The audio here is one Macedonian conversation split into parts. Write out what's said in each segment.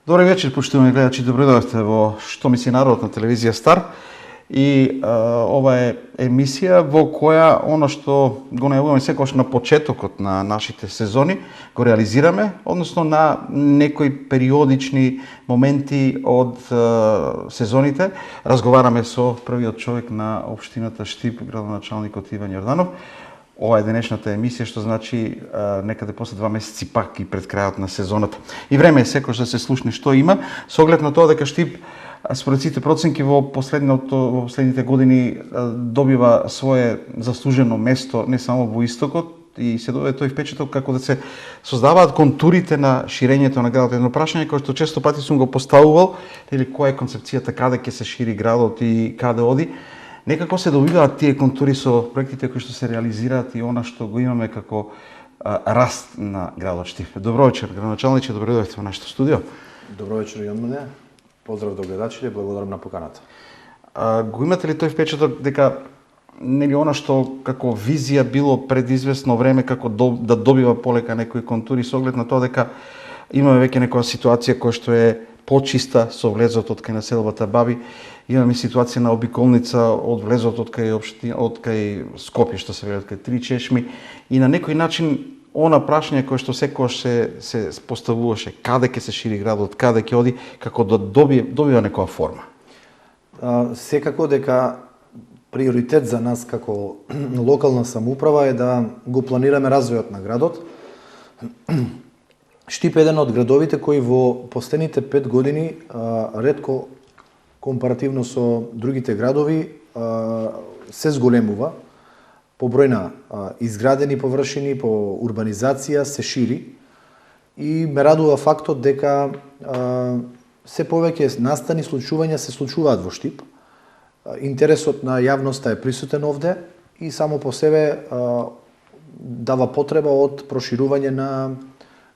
Добри вечер, почитувани гледачи, добредојавте во Што мисли народот на телевизија Стар. И ова е емисија во која оно што го најавуваме секогаш на почетокот на нашите сезони го реализираме, односно на некои периодични моменти од сезоните. Разговараме со првиот човек на општината Штип, градоначалникот Иван Јорданов. Ова е денешната емисија, што значи некаде после 2 месеци пак и пред крајот на сезоната. И време е секојаш да се слушне што има, со оглед на тоа дека Штип според сите проценки во последните години добива свое заслужено место не само во истокот и се добива тој впечаток како да се создаваат контурите на ширењето на градот. Едно прашање кое што често пати сум го поставувал, или која е концепцијата, каде ќе се шири градот и каде оди. Некако се добиваат тие контури со проектите кои што се реализираат и она што го имаме како раст на градот Штип. Добро вечер, градоначалниче, добредојавте во нашето студио. Добро вечер и од мене. Поздрав до гледачите, благодарам на поканата. Го имате ли тој впечаток дека нели она што како визија било пред известно време како да добива полека некои контури со оглед на тоа дека имаме веќе некоја ситуација која што е почиста со влезот од кај населбата Баби. Имаме ситуација на обиколница од влезот од кај Скопје, што се вели, кај Три чешми, и на некој начин она прашање кое што секогаш се поставуваше, каде ќе се шири градот, каде ќе оди, како да добива некоја форма. Секако дека приоритет за нас како локална самоуправа е да го планираме развојот на градот. Штип е еден од градовите кои во последните 5 години ретко компаративно со другите градови се зголемува по број на изградени површини, по урбанизација се шири и ме радува фактот дека се повеќе настани случувања се случуваат во Штип. Интересот на јавноста е присутен овде и само по себе дава потреба од проширување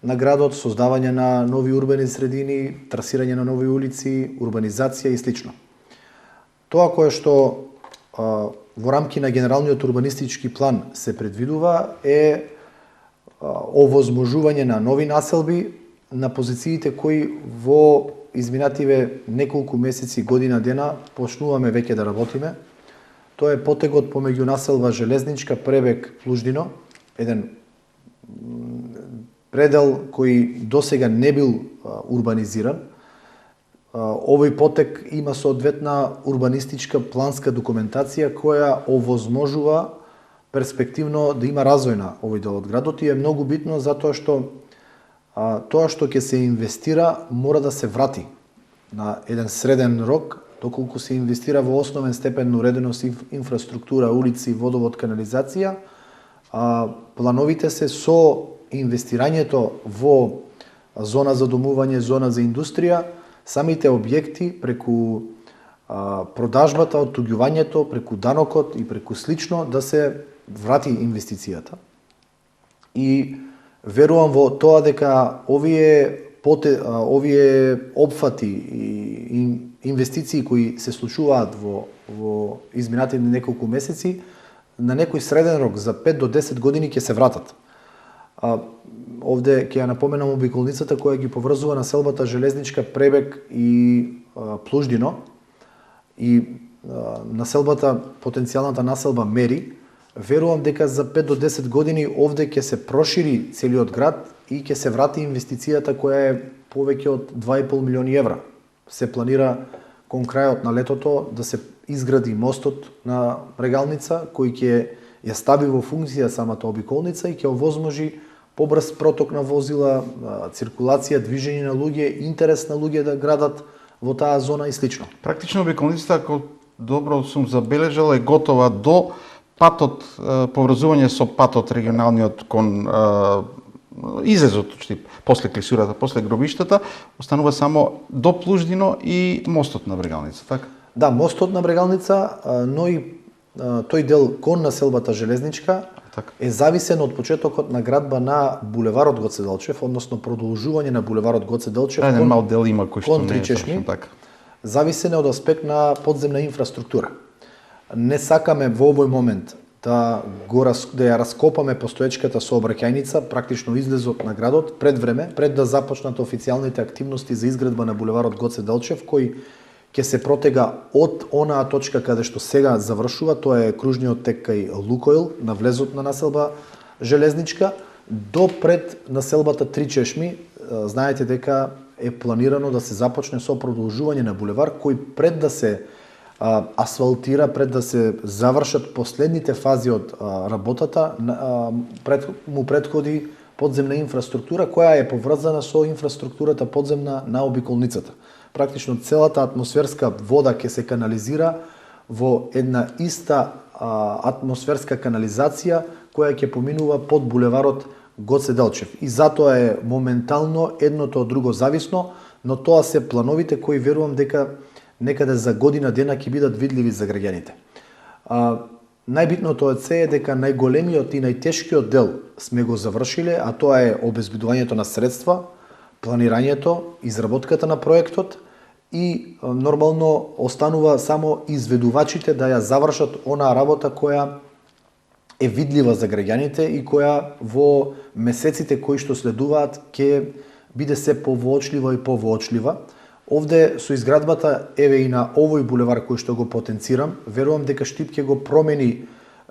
на градот, создавање на нови урбани средини, трасирање на нови улици, урбанизација и слично. Тоа кое што во рамки на генералниот урбанистички план се предвидува е овозможување на нови населби на позициите кои во изминативе неколку месеци, година дена почнуваме веќе да работиме. Тоа е потегот помеѓу населба Железничка, Пребег, Плуждино, еден предел кој досега не бил урбанизиран. Овој потек има соодветна урбанистичка планска документација која овозможува перспективно да има развој на овој дел од градот и е многу битно затоа што тоа што ќе се инвестира мора да се врати на еден среден рок, доколку се инвестира во основен степен на уреденост, инфраструктура, улици, водовод, канализација. Плановите се со инвестирањето во зона за домување, зона за индустрија, самите објекти преку продажбата, оттуѓувањето, преку данокот и преку слично да се врати инвестицијата. И верувам во тоа дека овие опфати и инвестиции кои се случуваат во изминатите неколку месеци на некој среден рок за 5 до 10 години ќе се вратат. Овде ќе ја напоменам обиколницата која ги поврзува населбата Железничка, Пребег и Плуждино и населбата, потенцијалната населба Мери. Верувам дека за 5 до 10 години овде ќе се прошири целиот град и ќе се врати инвестицијата која е повеќе од 2,5 милиони евра. Се планира кон крајот на летото да се изгради мостот на Брегалница кој ќе ја стави во функција самата обиколница и ќе овозможи побрз проток на возила, циркулација, движење на луѓе, интерес на луѓе да градат во таа зона и слично. Практично обиколницата, ако добро сум забележал, е готова до патот, поврзување со патот регионалниот кон излезот од Штип, после клисурата, после гробиштата, останува само до Плуждино и мостот на Брегалница, така? Да, мостот на Брегалница, но и тој дел кон населбата Железничка е зависен од почетокот на градба на булеварот Гоце Делчев, односно продолжување на булеварот Гоце Делчев еден мал дел има кој што не е точно така. Зависен од аспект на подземна инфраструктура. Не сакаме во овој момент да ја раскопаме постоечката сообраќајница, практично излезот на градот пред време, пред да започнат официјалните активности за изградба на булеварот Гоце Делчев, кој ќе се протега од онаа точка каде што сега завршува, тоа е кружниот тек кај Лукойл, на влезот на населба Железничка, до пред населбата Три чешми. Знаете дека е планирано да се започне со продолжување на булевар, кој пред да се асфалтира, пред да се завршат последните фази од работата, му претходи подземна инфраструктура, која е поврзана со инфраструктурата подземна на обиколницата. Практично целата атмосферска вода ќе се канализира во една иста атмосферска канализација која ќе поминува под булеварот Гоце Делчев. И затоа е моментално едното од друго зависно, но тоа се плановите кои верувам дека некаде за година дена ќе бидат видливи за граѓаните. Најбитното од се е дека најголемиот и најтешкиот дел сме го завршиле, а тоа е обезбедувањето на средства, планирањето, изработката на проектот и нормално останува само изведувачите да ја завршат онаа работа која е видлива за граѓаните и која во месеците кои што следуваат ќе биде се повоочлива и повоочлива. Овде со изградбата еве и на овој булевар кој што го потенцирам, верувам дека Штип ќе го промени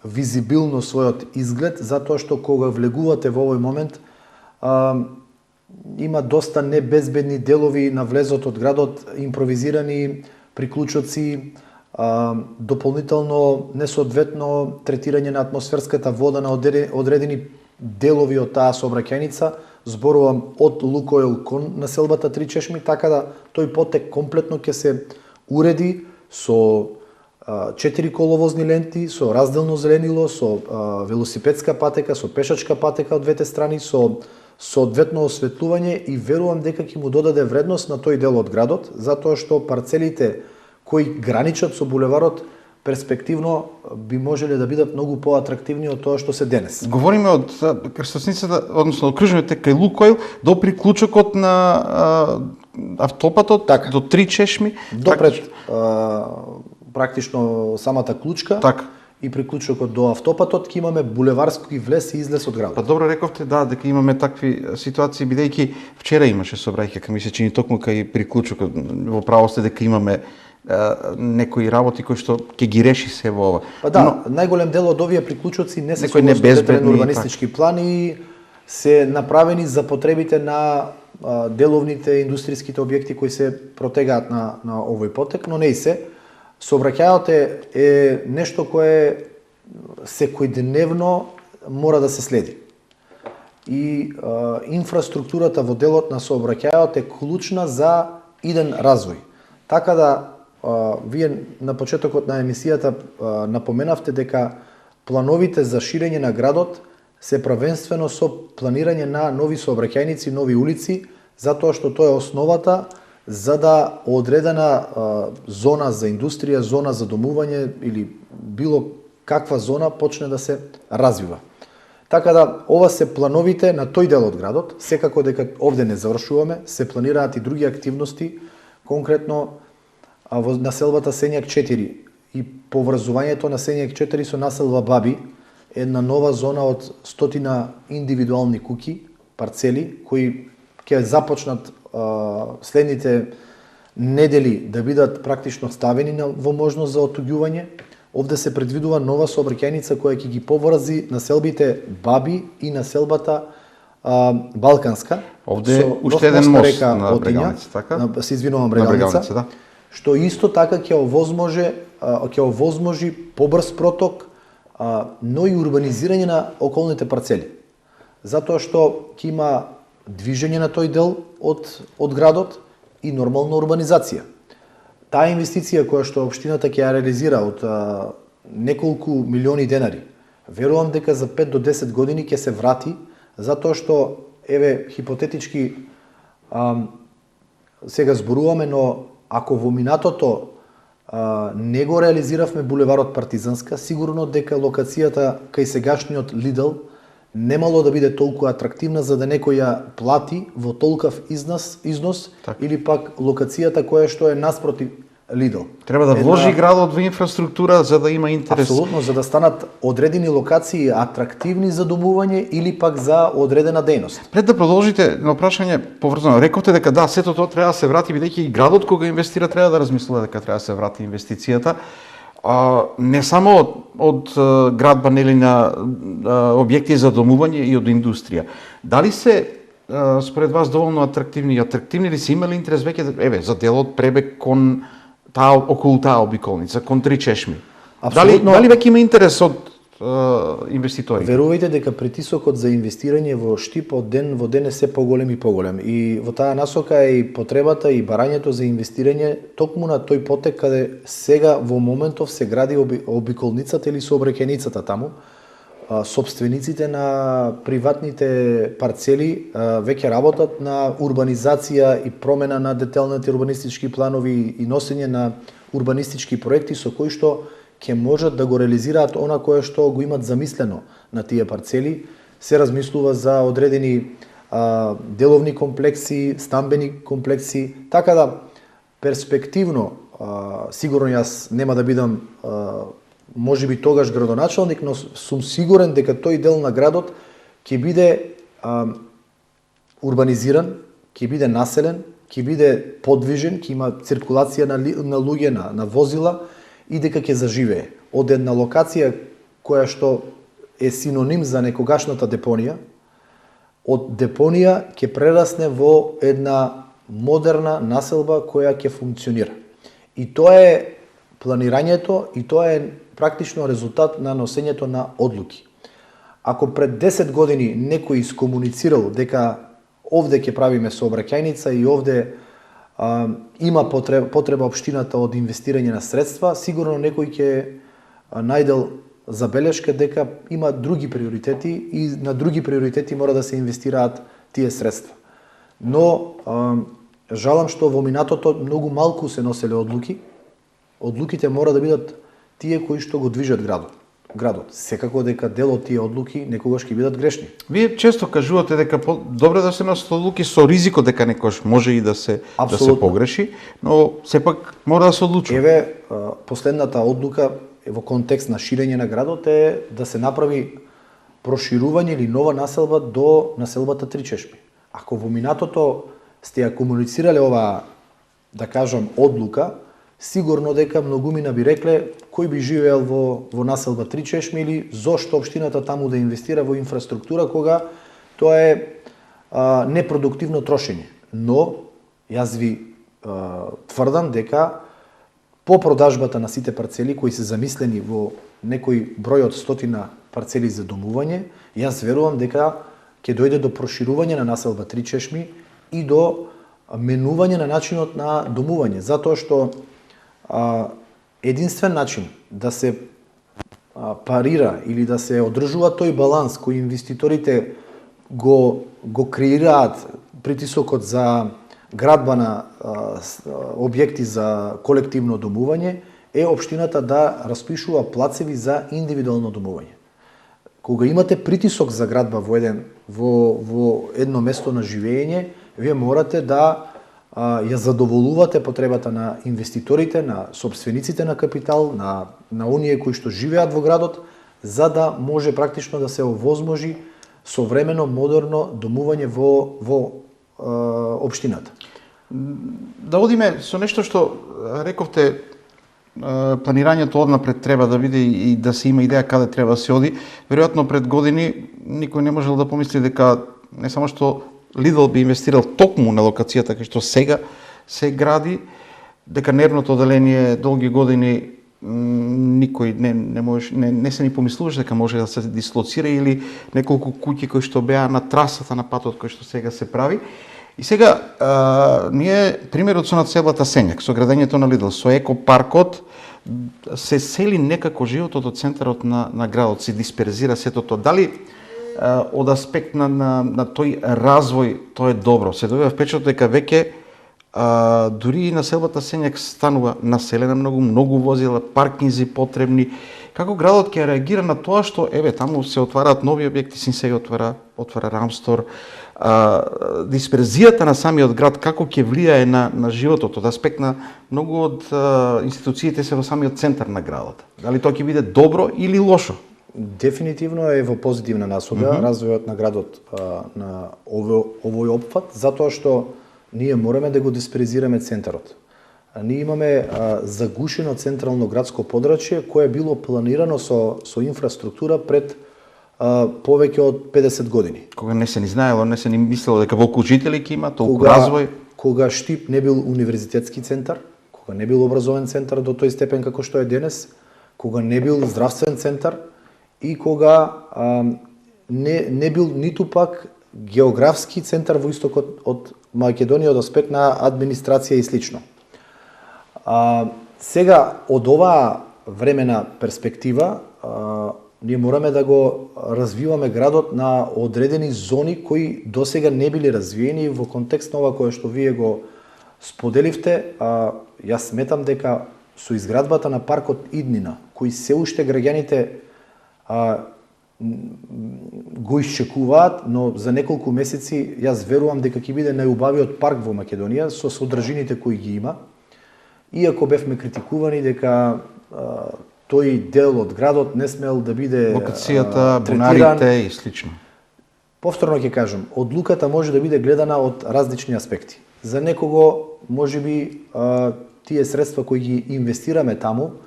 визибилно својот изглед, затоа што кога влегувате во овој момент има доста небезбедни делови на влезот од градот, импровизирани приклучоци, дополнително несоодветно третирање на атмосферската вода на одредени делови од таа сообраќајница, зборувам од Лукойл кон населбата Три чешми, така да тој потек комплетно ќе се уреди со 4 коловозни ленти, со разделно зеленило, со велосипедска патека, со пешачка патека од двете страни, со соодветно осветлување и верувам дека ќе му додаде вредност на тој дел од градот, затоа што парцелите кои граничат со булеварот перспективно би можеле да бидат многу поатрактивни од тоа што се денес. Говориме од крстосницата, односно од кружниот тек кај Лукойл до приклучокот на автопатот, така, до Три чешми, допред практично самата клучка. Така. И приклучокот до автопатот ќе имаме булеварски влез и излез од градот. Па добро рековте, да, дека имаме такви ситуации, бидејќи вчера имаше сообраќај, ми се чини токму кај приклучокот. Во право сте дека имаме некои работи кои што ќе ги реши се во ова. Па да, најголем дел од овие приклучоци не се небезбедни урбанистички плани, се направени за потребите на деловните индустријските објекти кои се протегаат на овој потек, но не и се. Сообраќајот е нешто кое секојдневно мора да се следи. И инфраструктурата во делот на сообраќајот е клучна за иден развој. Така да, вие на почетокот на емисијата напоменавте дека плановите за ширење на градот се правенствено со планирање на нови сообраќајници, нови улици, затоа што тоа е основата за да одредена зона за индустрија, зона за домување или било каква зона почне да се развива. Така да, ова се плановите на тој дел од градот, секако дека овде не завршуваме, се планираат и други активности, конкретно во населбата Сењак 4 и поврзувањето на Сењак 4 со населба Баби, една нова зона од 100 индивидуални куќи, парцели, кои ќе започнат следните недели да бидат практично ставени во можност за отуѓување. Овде се предвидува нова сообраќајница која ќе ги поврзи населбите Баби и населбата Балканска. Овде уште еден мост на Брегалница, така? Се извинувам, Брегалница, да. Што исто така ќе овозможи побрз проток, но и урбанизирање на околните парцели. Затоа што ќе има движење на тој дел од градот и нормална урбанизација. Таа инвестиција која што општината ќе ја реализира од неколку милиони денари, верувам дека за 5 до 10 години ќе се врати, затоа што, еве, хипотетички сега зборуваме, но ако во минатото не го реализиравме булеварот Партизанска, сигурно дека локацијата кај сегашниот Лидл немало да биде толку атрактивна за да некој ја плати во толкав износ, так, или пак локацијата која што е наспроти Lidl. Треба да вложи градот во инфраструктура за да има интерес. Апсолутно, за да станат одредени локации атрактивни за домување или пак за одредена дејност. Пред да продолжите на прашање поврзано, рековте дека да, сето тоа треба да се врати, бидејќи и градот кога инвестира треба да размислува дека треба да се врати инвестицијата. Не само од градба нели на објекти за домување и од индустрија. Дали се според вас доволно атрактивни и атрактивни ли се имали интерес веќе за делот пребег кон околу таа обиколница, кон Три чешми? Апсолутно. Дали веќе има интерес од инвеститори? Верувајте дека притисокот за инвестирање во Штип од ден во ден е се поголем и поголем. И во таа насока е и потребата и барањето за инвестирање токму на тој потек каде сега во моментов се гради обиколницата или сообраќајницата таму. Собствениците на приватните парцели веќе работат на урбанизација и промена на детелните урбанистички планови и носење на урбанистички проекти со кои што ќе можат да го реализираат она кое што го имат замислено на тие парцели. Се размислува за одредени деловни комплекси, стамбени комплекси, така да перспективно, сигурно јас нема да бидам може би тогаш градоначалник, но сум сигурен дека тој дел на градот ќе биде урбанизиран, ќе биде населен, ќе биде подвижен, ќе има циркулација на луѓе, на возила и дека ќе заживее. Од една локација која што е синоним за некогашната депонија, од депонија ќе прерасне во една модерна населба која ќе функционира. И тоа е планирањето и тоа е практично резултат на носењето на одлуки. Ако пред 10 години некој искомуницирал дека овде ќе правиме сообраќајница и овде има потреба општината од инвестирање на средства, сигурно некој ќе најдел забелешка дека има други приоритети и на други приоритети мора да се инвестираат тие средства. Но жалам што во минатото многу малку се носеле одлуки. Одлуките мора да бидат тие кои што го движат градот. Секако дека дел од тие одлуки некогаш ќе бидат грешни. Вие често кажувате дека добро да се носат одлуки со ризикот дека некош може и да се погреши, но сепак мора да се одлучува. Еве, последната одлука во контекст на ширење на градот е да се направи проширување или нова населба до населбата Три чешми. Ако во минатото сте ја комуницирале ова, да кажам, одлука, сигурно дека многумина би рекле кој би живеел во населба Три чешми или зошто општината таму да инвестира во инфраструктура кога тоа е непродуктивно трошење. Но јас ви тврдам дека по продажбата на сите парцели кои се замислени во некој број од 100 парцели за домување, јас верувам дека ќе дојде до проширување на населба Три чешми и до менување на начинот на домување, затоа што единствен начин да се парира или да се одржува тој баланс кој инвеститорите го креираат притисокот за градба на објекти за колективно домување е општината да распишува плацеви за индивидуално домување. Кога имате притисок за градба во едно место на живење, вие морате да ја задоволувате потребата на инвеститорите, на собствениците на капитал, на оние кои што живеат во градот, за да може практично да се овозможи современо, модерно домување во општината. Да одиме со нешто што рековте, планирањето однапред треба да биде и да се има идеја каде треба да се оди. Веројатно пред години никој не можел да помисли дека не само што Lidl би инвестирал токму на локацијата кај што сега се гради, дека нервното оделение долги години никој не се ни помислуваше дека може да се дислоцира или неколку куќи кои што беа на трасата на патот кој што сега се прави. И сега, ние примерот со населбата Сењак, со градењето на Lidl, со екопаркот, се сели некако животот од центарот на градот, се дисперзира сето тоа. Дали од аспект на тој развој, тоа е добро. Се добива впечаток дека веќе дури и населбата Сењак станува населена, многу возила, паркинзи потребни. Како градот ќе реагира на тоа што таму се отвараат нови објекти, Синсеј отвара Рамстор, дисперзијата на самиот град како ќе влијае на животот од аспект на многу од институциите се во самиот центар на градот. Дали тоа ќе биде добро или лошо? Дефинитивно е во позитивна насока развојот на градот на овој опфат, затоа што ние мораме да го дисперзираме центарот. Ние имаме загушено централно градско подрачје кое е било планирано со инфраструктура пред повеќе од 50 години. Кога не се ни знаело, не се ни мислело дека волку жители ќе има, толку развој. Кога Штип не бил универзитетски центар, кога не бил образовен центар до тој степен како што е денес, кога не бил здравствен центар и кога не бил ниту пак географски центар во истокот од Македонија од аспект на администрација и слично. Сега, од оваа времена перспектива, ние мораме да го развиваме градот на одредени зони кои досега не биле развиени во контекст на ова кое што вие го споделивте. Јас сметам дека со изградбата на паркот Иднина, кој се уште граѓаните го исчекуваат, но за неколку месеци јас верувам дека ќе биде најубавиот парк во Македонија со содржините кои ги има. Иако бевме критикувани дека тој дел од градот не смел да биде локацијата, бунарите и слично. Повторно ќе кажам, одлуката може да биде гледана од различни аспекти. За некого можеби тие средства кои ги инвестираме таму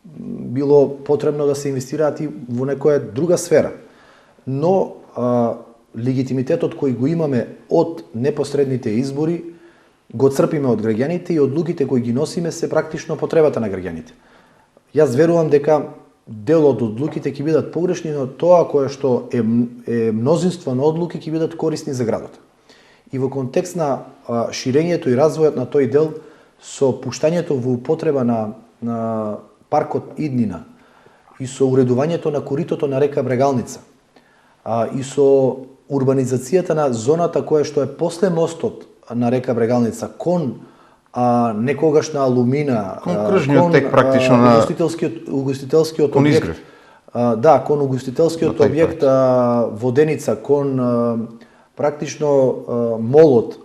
било потребно да се инвестираат и во некоја друга сфера. Но легитимитетот кој го имаме од непосредните избори го црпиме од граѓаните и одлуките кои ги носиме се практично потребата на граѓаните. Јас верувам дека дел од одлуките ќе бидат погрешни, но тоа кое што е мнозинство на одлуки ќе бидат корисни за градот. И во контекст на ширењето и развојот на тој дел со пуштањето во употреба на паркот Иднина и со уредувањето на коритото на река Брегалница и со урбанизацијата на зоната која што е после мостот на река Брегалница кон некогашна Алумина, кон кружниот тек практично на угостителскиот кон објект. изгрев. Да, кон угостителскиот објект Воденица, кон практично молот.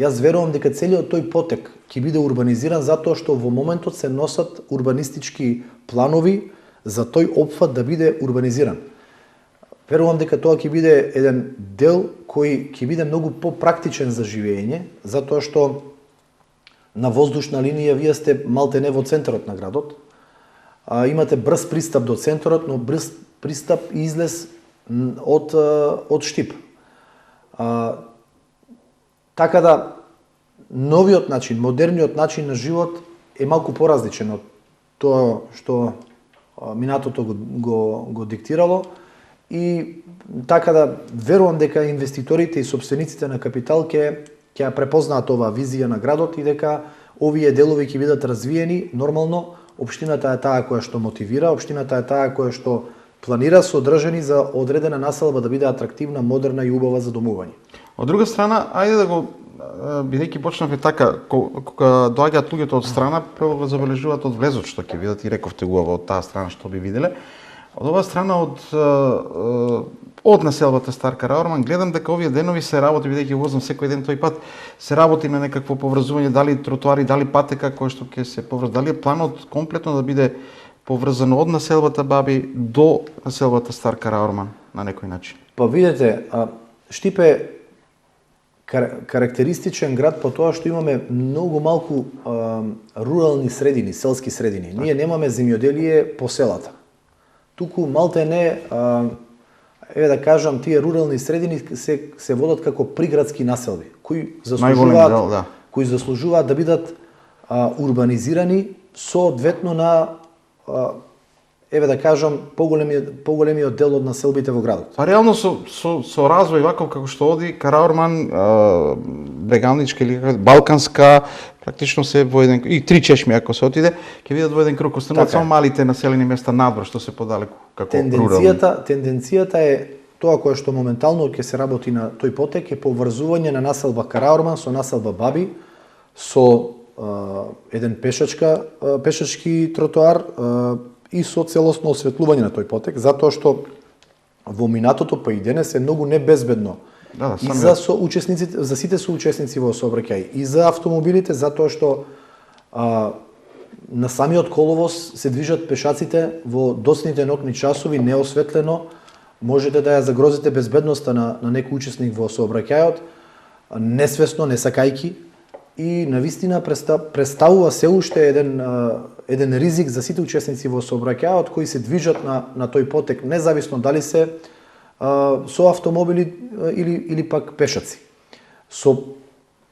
Јас верувам дека целиот тој потек ќе биде урбанизиран затоа што во моментот се носат урбанистички планови за тој опфат да биде урбанизиран. Верувам дека тоа ќе биде еден дел кој ќе биде многу попрактичен за живење, затоа што на воздушна линија вие сте малте не во центарот на градот. Имате брз пристап до центарот, но брз пристап и излез од Штип. Така да новиот начин, модерниот начин на живот е малку поразличен од тоа што минатото го диктирало и така да верувам дека инвеститорите и сопствениците на капитал ќе ја препознаат оваа визија на градот и дека овие делови ќе бидат развиени нормално. Општината е таа која што мотивира, општината е таа која што планира содржини за одредена населба да биде атрактивна, модерна и убава за домување. Од друга страна, ајде да го бидејќи почнавме така, кога доаѓаат луѓето од страна, прво го забележуваат од влезот што ќе видат и рековте убаво од таа страна што би виделе. Од оваа страна од населбата Стар Караорман гледам дека овие денови се работи, бидејќи возам секој ден тој пат, се работи на некакво поврзување, дали тротоари, дали патека кој што ќе се поврза, дали е планот комплетно да биде поврзано од населбата Баби до населбата Стар Караорман на некој начин. Па видете, Штип е карактеристичен град по тоа што имаме многу малку рурални средини, селски средини. Ние немаме земјоделие по селата. Туку малте не, да кажам, тие рурални средини се водат како приградски населби, кои заслужуваат да бидат урбанизирани соодветно на да кажам поголемиот дел од населбите во градот. Па реално со развој ваков како што оди Караорман, Брегалничка или Балканска, практично се во еден и Три чешми ако се отиде, ќе видат во еден круг остануваат само малите населени места надвор што се подалеку како рурални. Тенденцијата е тоа кое што моментално ќе се работи на тој потек е поврзување на населба Караорман со населба Баби, со еден пешачки тротоар и со целосно осветлување на тој потек, затоа што во минатото па и денес е многу небезбедно и за соучесниците, за сите соучесници во сообраќај, и за автомобилите, затоа што на самиот коловоз се движат пешаците во доцните ноќни часови неосветлено, можете да ја загрозите безбедноста на некој учесник во сообраќајот, несвесно, не сакајки, и навистина представува се уште еден ризик за сите учесници во сообраќајот кои се движат на тој потек, независно дали се со автомобили или пак пешаци. Со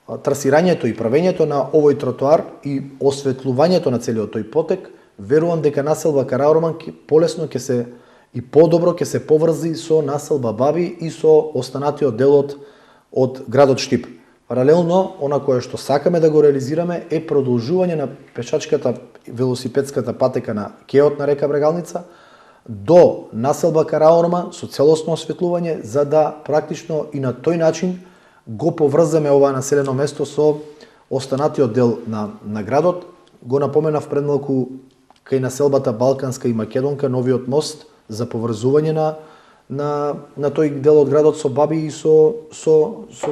трасирањето и правењето на овој тротоар и осветлувањето на целиот тој потек, верувам дека населба Караорман полесно ќе се и подобро ќе се поврзи со населба Баби и со останатиот дел од градот Штип. Паралелно, она кое што сакаме да го реализираме е продолжување на пешачката велосипедската патека на кеот на река Брегалница до населба Караорман со целосно осветлување, за да практично и на тој начин го поврзаме ова населено место со останатиот дел на градот. Го напоменав пред малку кај населбата Балканска и Македонка, новиот мост за поврзување на тој дел од градот со Баби и со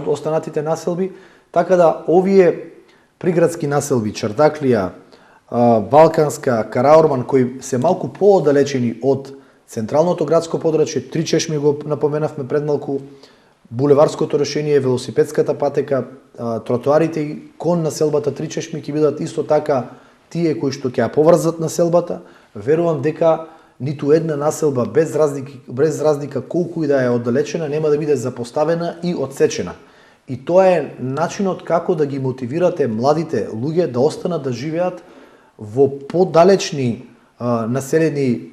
останатите населби, така да овие приградски населби, Чардаклија, Балканска, Караорман, кои се малку поодалечени од централното градско подрачје, Три чешми го напоменавме пред малку, булеварското решение, велосипедската патека, тротоарите и кон населбата Три чешми ќе бидат исто така тие кои што ќе ја поврзат населбата. Верувам дека ниту една населба без разлика колку и да е оддалечена нема да биде запоставена и одсечена. И тоа е начинот како да ги мотивирате младите луѓе да останат да живеат во подалечни населени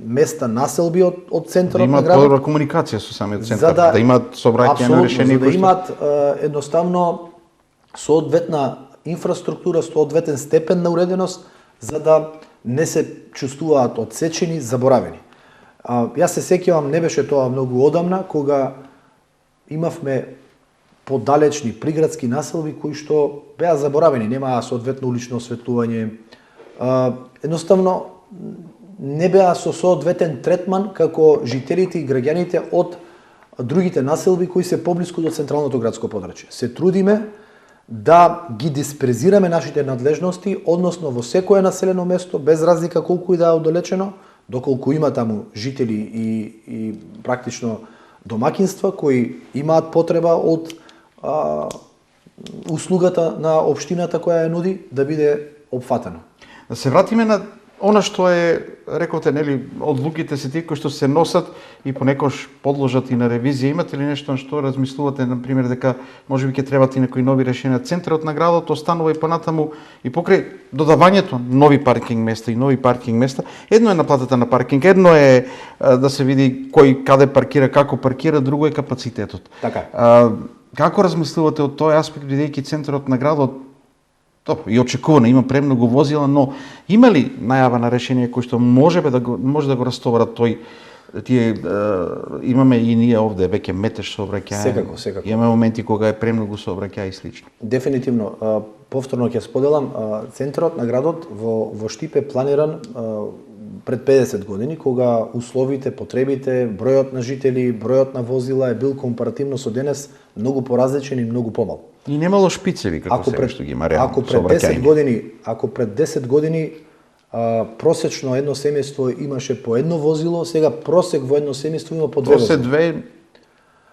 места, населби од центарот на градот. Да имаат подобра комуникација со самиот центар, да имаат сообраќајно решение. За да имаат едноставно соодветна инфраструктура, соодветен степен на уреденост, за да не се чувствуваат одсечени, заборавени. Јас се сеќавам, не беше тоа многу одамна, кога имавме подалечни приградски населби кои што беа заборавени, немаа соодветно улично осветлување, едноставно не беа со соодветен третман како жителите и граѓаните од другите населби кои се поблиску до централното градско подрачје. Се трудиме да ги диспрезираме нашите надлежности, односно во секое населено место, без разлика колку и да е оддалечено, доколку има таму жители и практично домакинства кои имаат потреба од услугата на општината која ја нуди, да биде опфатено. Да се вратиме на она што е, рековте, нели, одлуките се тие кои што се носат и понекогаш подложат и на ревизија. Имате ли нешто на што размислувате, на пример, дека можеби ќе требат и некои нови решенија? Центарот на градот останува и понатаму и покрај додавањето нови паркинг места и нови паркинг места. Едно е наплатата на паркинг, едно е да се види кој каде паркира, како паркира, друго е капацитетот. Така. Како размислувате од тој аспект, бидејќи центарот на градот и очекувано, има премногу возила, но има ли најава на решение кој што може да го растовара тие имаме и ние овде веќе метеж сообраќај. Секако. Имаме моменти кога е премногу сообраќај и слично. Дефинитивно, повторно ќе споделам, центарот на градот во Штип е планиран пред 50 години, кога условите, потребите, бројот на жители, бројот на возила е бил компаративно со денес многу поразличен и многу помал. И немало шпицеви како сега што ги има реално. Ако пред 10 години просечно едно семејство имаше по едно возило, сега просек во едно семејство има по две возила. Две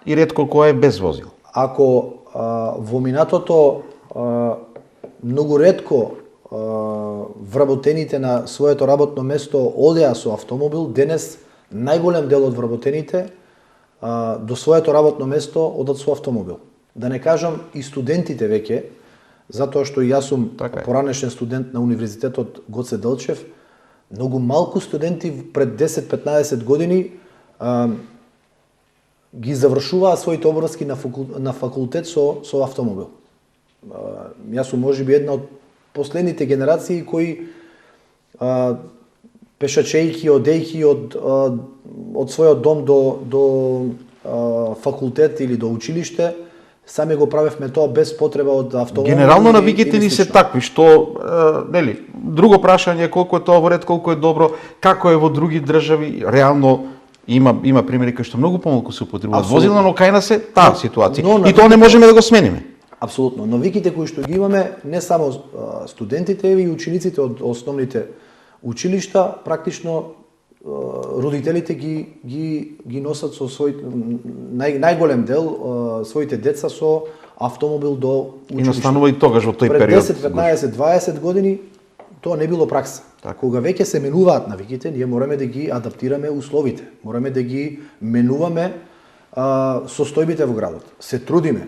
и ретко кој е без возило. Ако во минатото многу ретко вработените на своето работно место одеа со автомобил, денес најголем дел од вработените до своето работно место одат со автомобил. Да не кажам и студентите веќе, затоа што јас сум поранешен студент на Универзитетот Гоце Делчев, многу малку студенти пред 10-15 години ги завршуваа своите обврски на факултет со автомобил. Јас сум можеби една од последните генерации кои пешачејки, одејки од својот дом до факултет или до училиште, сами го правевме тоа без потреба од автомобил. Генерално навигите ни се такви што нели друго прашање е колку е тоа во ред, колку е добро, како е во други држави, реално има примери кај што многу помалку се употребуваат возила, но кај нас е таа ситуација. И тоа не можеме да го смениме. Апсолутно. Навиките кои што ги имаме, не само студентите, и учениците од основните училишта, практично родителите ги носат со најголем дел своите деца со автомобил до училиште. И настанува и тогаш во тој период. Пред 10, 15, 20 години тоа не било пракса. Кога веќе се менуваат навиките, ние мораме да ги адаптираме условите. Мораме да ги менуваме состојбите во градот. Се трудиме,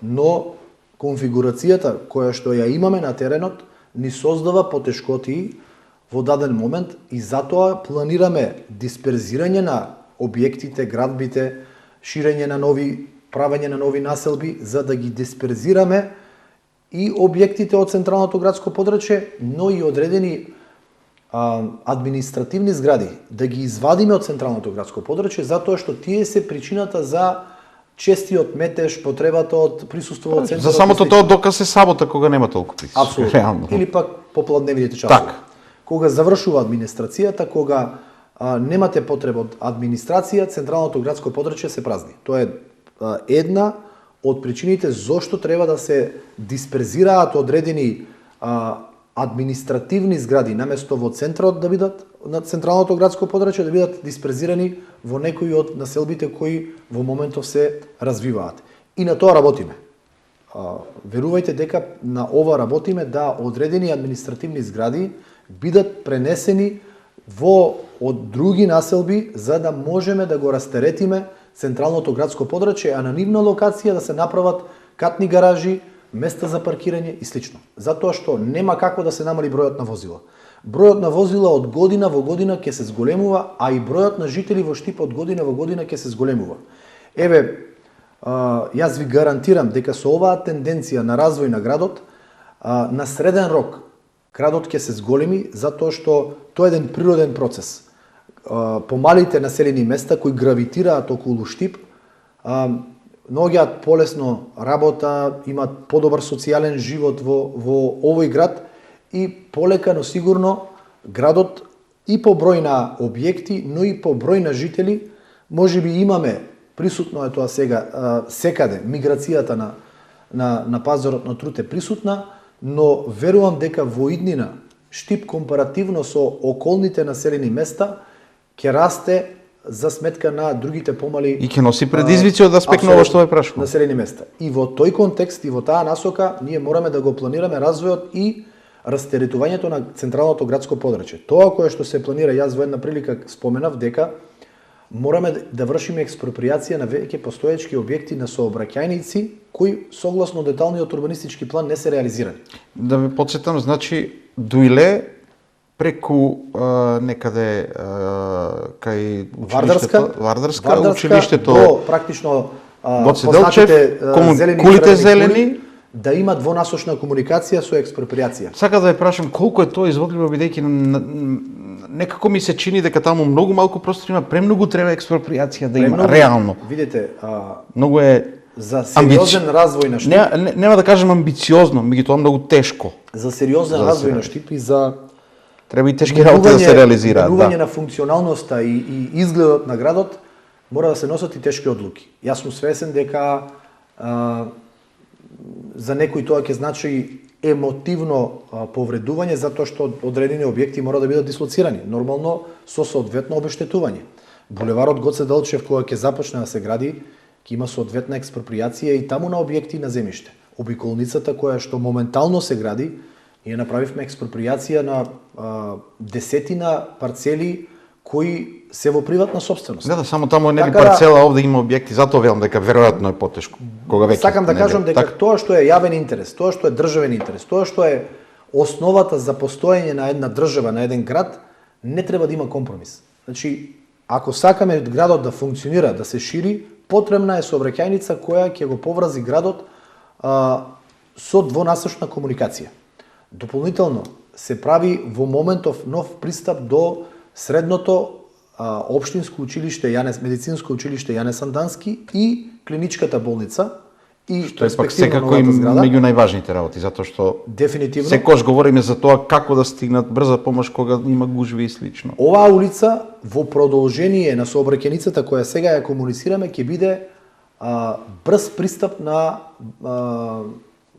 но конфигурацијата која што ја имаме на теренот ни создава потешкотии во даден момент и затоа планираме дисперзирање на објектите, градбите, ширење на нови, правење на нови населби, за да ги дисперзираме и објектите од централното градско подрачје, но и одредени административни згради, да ги извадиме од централното градско подрачје, затоа што тие се причината за честиот метеж, потребата од присуство во центарот. За самото тоа доказ се сабота кога нема толку присуство. Апсолутно. Реално. Или пак попладневните часови. Так. Кога завршува администрацијата, кога немате потреба од администрација, централното градско подрачје се празни. Тоа е една од причините зошто треба да се дисперзираат одредени административни згради наместо во центарот да бидат на централното градско подрачје, да бидат дисперзирани во некои од населбите кои во моментов се развиваат. И на тоа работиме. Верувајте дека на ова работиме, да одредени административни згради бидат пренесени од други населби, за да можеме да го растеретиме централното градско подрачје, а на нивна локација да се направат катни гаражи, места за паркирање и слично. Затоа што нема како да се намали бројот на возила. Бројот на возила од година во година ќе се зголемува, а и бројот на жители во Штип од година во година ќе се зголемува. Еве, јас ви гарантирам дека со оваа тенденција на развој на градот, на среден рок, градот ќе се зголеми, затоа што тоа е еден природен процес. Помалите населени места кои гравитираат околу Штип, наоѓаат полесно работа, имаат подобар социјален живот во овој град и полека, но сигурно, градот и по број на објекти, но и по број на жители, можеби имаме, присутно е тоа сега, секаде, миграцијата на пазарот на труд е присутна, но верувам дека во иднина Штип компаративно со околните населени места ќе расте за сметка на другите помали и ќе носи предизвици од аспект на ова што ве прашувам. Населени места. И во тој контекст и во таа насока ние мораме да го планираме развојот и растеретувањето на централното градско подрачје. Тоа кое што се планира, јас во една прилика споменав дека мораме да вршиме експроприација на веќе постоечки објекти на сообраќајници кои согласно деталниот урбанистички план не се реализирани. Да ве потсетам, значи Дуиле преку некаде кај Вардарска училиштето до практично Гоце Делчев, кулите зелени, да има двонасочна комуникација со експроприација. Сака да ја прашам колку е тоа изводливо, бидејќи некако ми се чини дека таму многу малку простор има, премногу треба експроприација да има, реално. Видите, многу е за сериозен развој на Штип. Нема да кажем амбициозно, меѓутоа многу тешко. За сериозен развој на Штип и за треба и тешки работи да се реализираат. Менување на функционалноста и изгледот на градот мора да се носат и тешки одлуки. Јас сум свесен дека за некој тоа ќе значи емотивно повредување, затоа што одредени објекти мора да бидат дислоцирани, нормално со соодветно обештетување. Булеварот Гоце Делчев, која ќе започне да се гради, ќе има соодветна експроприација и таму на објекти на земјиште. Обиколницата која што моментално се гради, ние направивме експроприација на десетина парцели кои се во приватна собственост. Да, само таму нели парцела, овде има објекти, затоа велам дека веројатно е потешко. Кога веќе сакам да кажам дека тоа што е јавен интерес, тоа што е државен интерес, тоа што е основата за постоење на една држава, на еден град, не треба да има компромис. Значи, ако сакаме градот да функционира, да се шири, потребна е сообраќајница која ќе го поврази градот со двонасочна комуникација. Дополнително се прави во моментов нов пристап до средното општинско училиште, медицинско училиште Јане Сандански и клиничката болница и Што е пак перспективно секако и новата зграда. меѓу најважните работи, затоа што Дефинитивно. секогаш говориме за тоа како да стигнат брза помош кога има гужви и слично. Оваа улица во продолжение на сообраќајницата која сега ја комуницираме ќе биде брз пристап на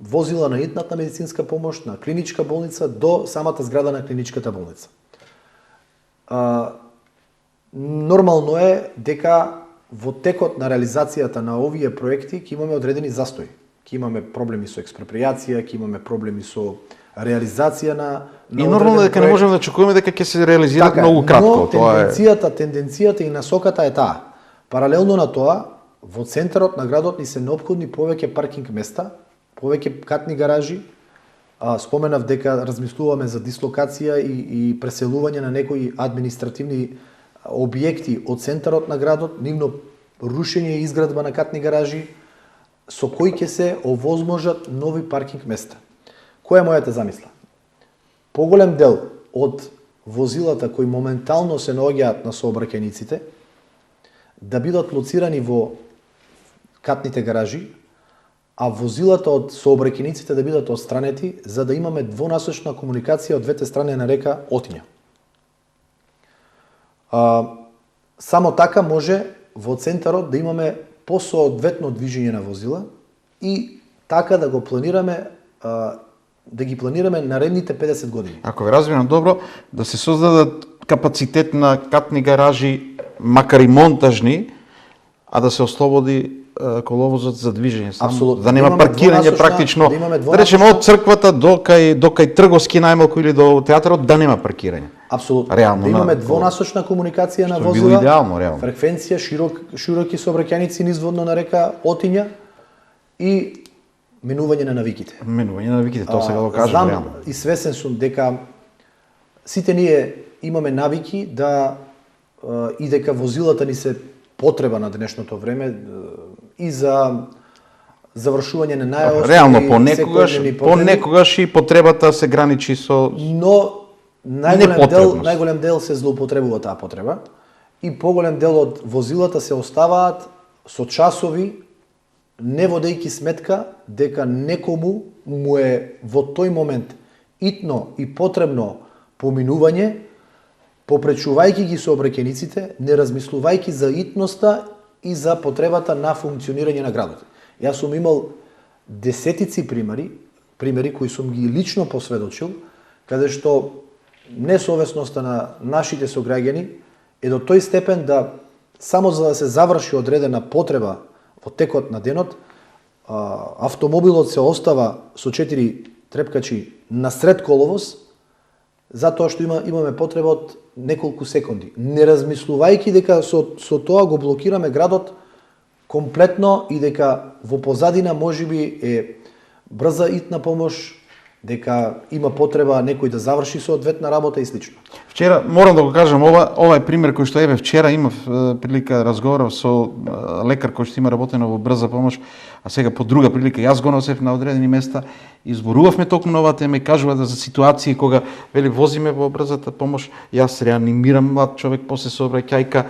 возила на итната медицинска помош, на клиничка болница до самата зграда на клиничката болница. Нормално е дека во текот на реализацијата на овие проекти ќе имаме одредени застои. Ќе имаме проблеми со експроприација, ќе имаме проблеми со реализација на И нормално дека не можеме да очекуваме дека ќе се реализираат многу кратко. Но Тоа е тенденцијата и насоката е таа. Паралелно на тоа, во центарот на градот ни се неопходни повеќе паркинг места, повеќе катни гаражи. Споменав дека размислуваме за дислокација и преселување на некои административни објекти од центарот на градот, нивно рушење и изградба на катни гаражи, со кои ќе се овозможат нови паркинг места. Која е мојата замисла? Поголем дел од возилата кои моментално се наоѓаат на сообраќајниците да бидат лоцирани во катните гаражи, а возилата од сообраќајниците да бидат отстранети за да имаме двонасочна комуникација од двете страни на река Отиња. Само така може во центарот да имаме посоодветно движење на возила и така да го планираме да ги планираме наредните 50 години. Ако ве разбирам добро, да се создадат капацитет на катни гаражи, макар и монтажни, а да се ослободи коловозот за движење само. Апсолутно. Да нема паркирање практично. Да речеме од црквата до кај Трговски најмалку или до театарот да нема паркирање. Апсолутно. Реално, да имаме двонасочна комуникација на Што би било возила, идеално, реално. фреквенција, широки сообраќајници низводно на река Отиња и минување на навиките. Менување на навиките, тоа сега го кажам Знам реално. и свесен сум дека сите ние имаме навики да и дека возилата ни се потреба на денешното време и за завршување на најосновни Реално секојдневни потреби. понекогаш и потребата се граничи со Но непотребност. најголем дел се злоупотребува таа потреба и поголем дел од возилата се оставаат со часови не водејќи сметка дека некому му е во тој момент итно и потребно поминување, попречувајќи ги сообраќајниците, не размислувајќи за итноста и за потребата на функционирање на градот. Јас сум имал десетици примери кои сум ги лично посведочил, каде што несовесноста на нашите сограѓани е до тој степен да само за да се заврши одредена потреба во текот на денот, автомобилот се остава со 4 трепкачи на сред коловоз, затоа што имаме потреба од неколку секунди. Не размислувајќи дека со тоа го блокираме градот комплетно и дека во позадина можеби е брза итна помош, дека има потреба некој да заврши соодветна работа и слично. Вчера, морам да го кажам, ова е пример кој што еве вчера имав прилика да разговарав со лекар кој што има работено во брза помош, а сега по друга прилика јас го носев на одредени места и зборувавме токму на оваа тема и кажува за ситуации кога вели возиме во брзата помош, јас реанимирам млад човек после сообраќајка,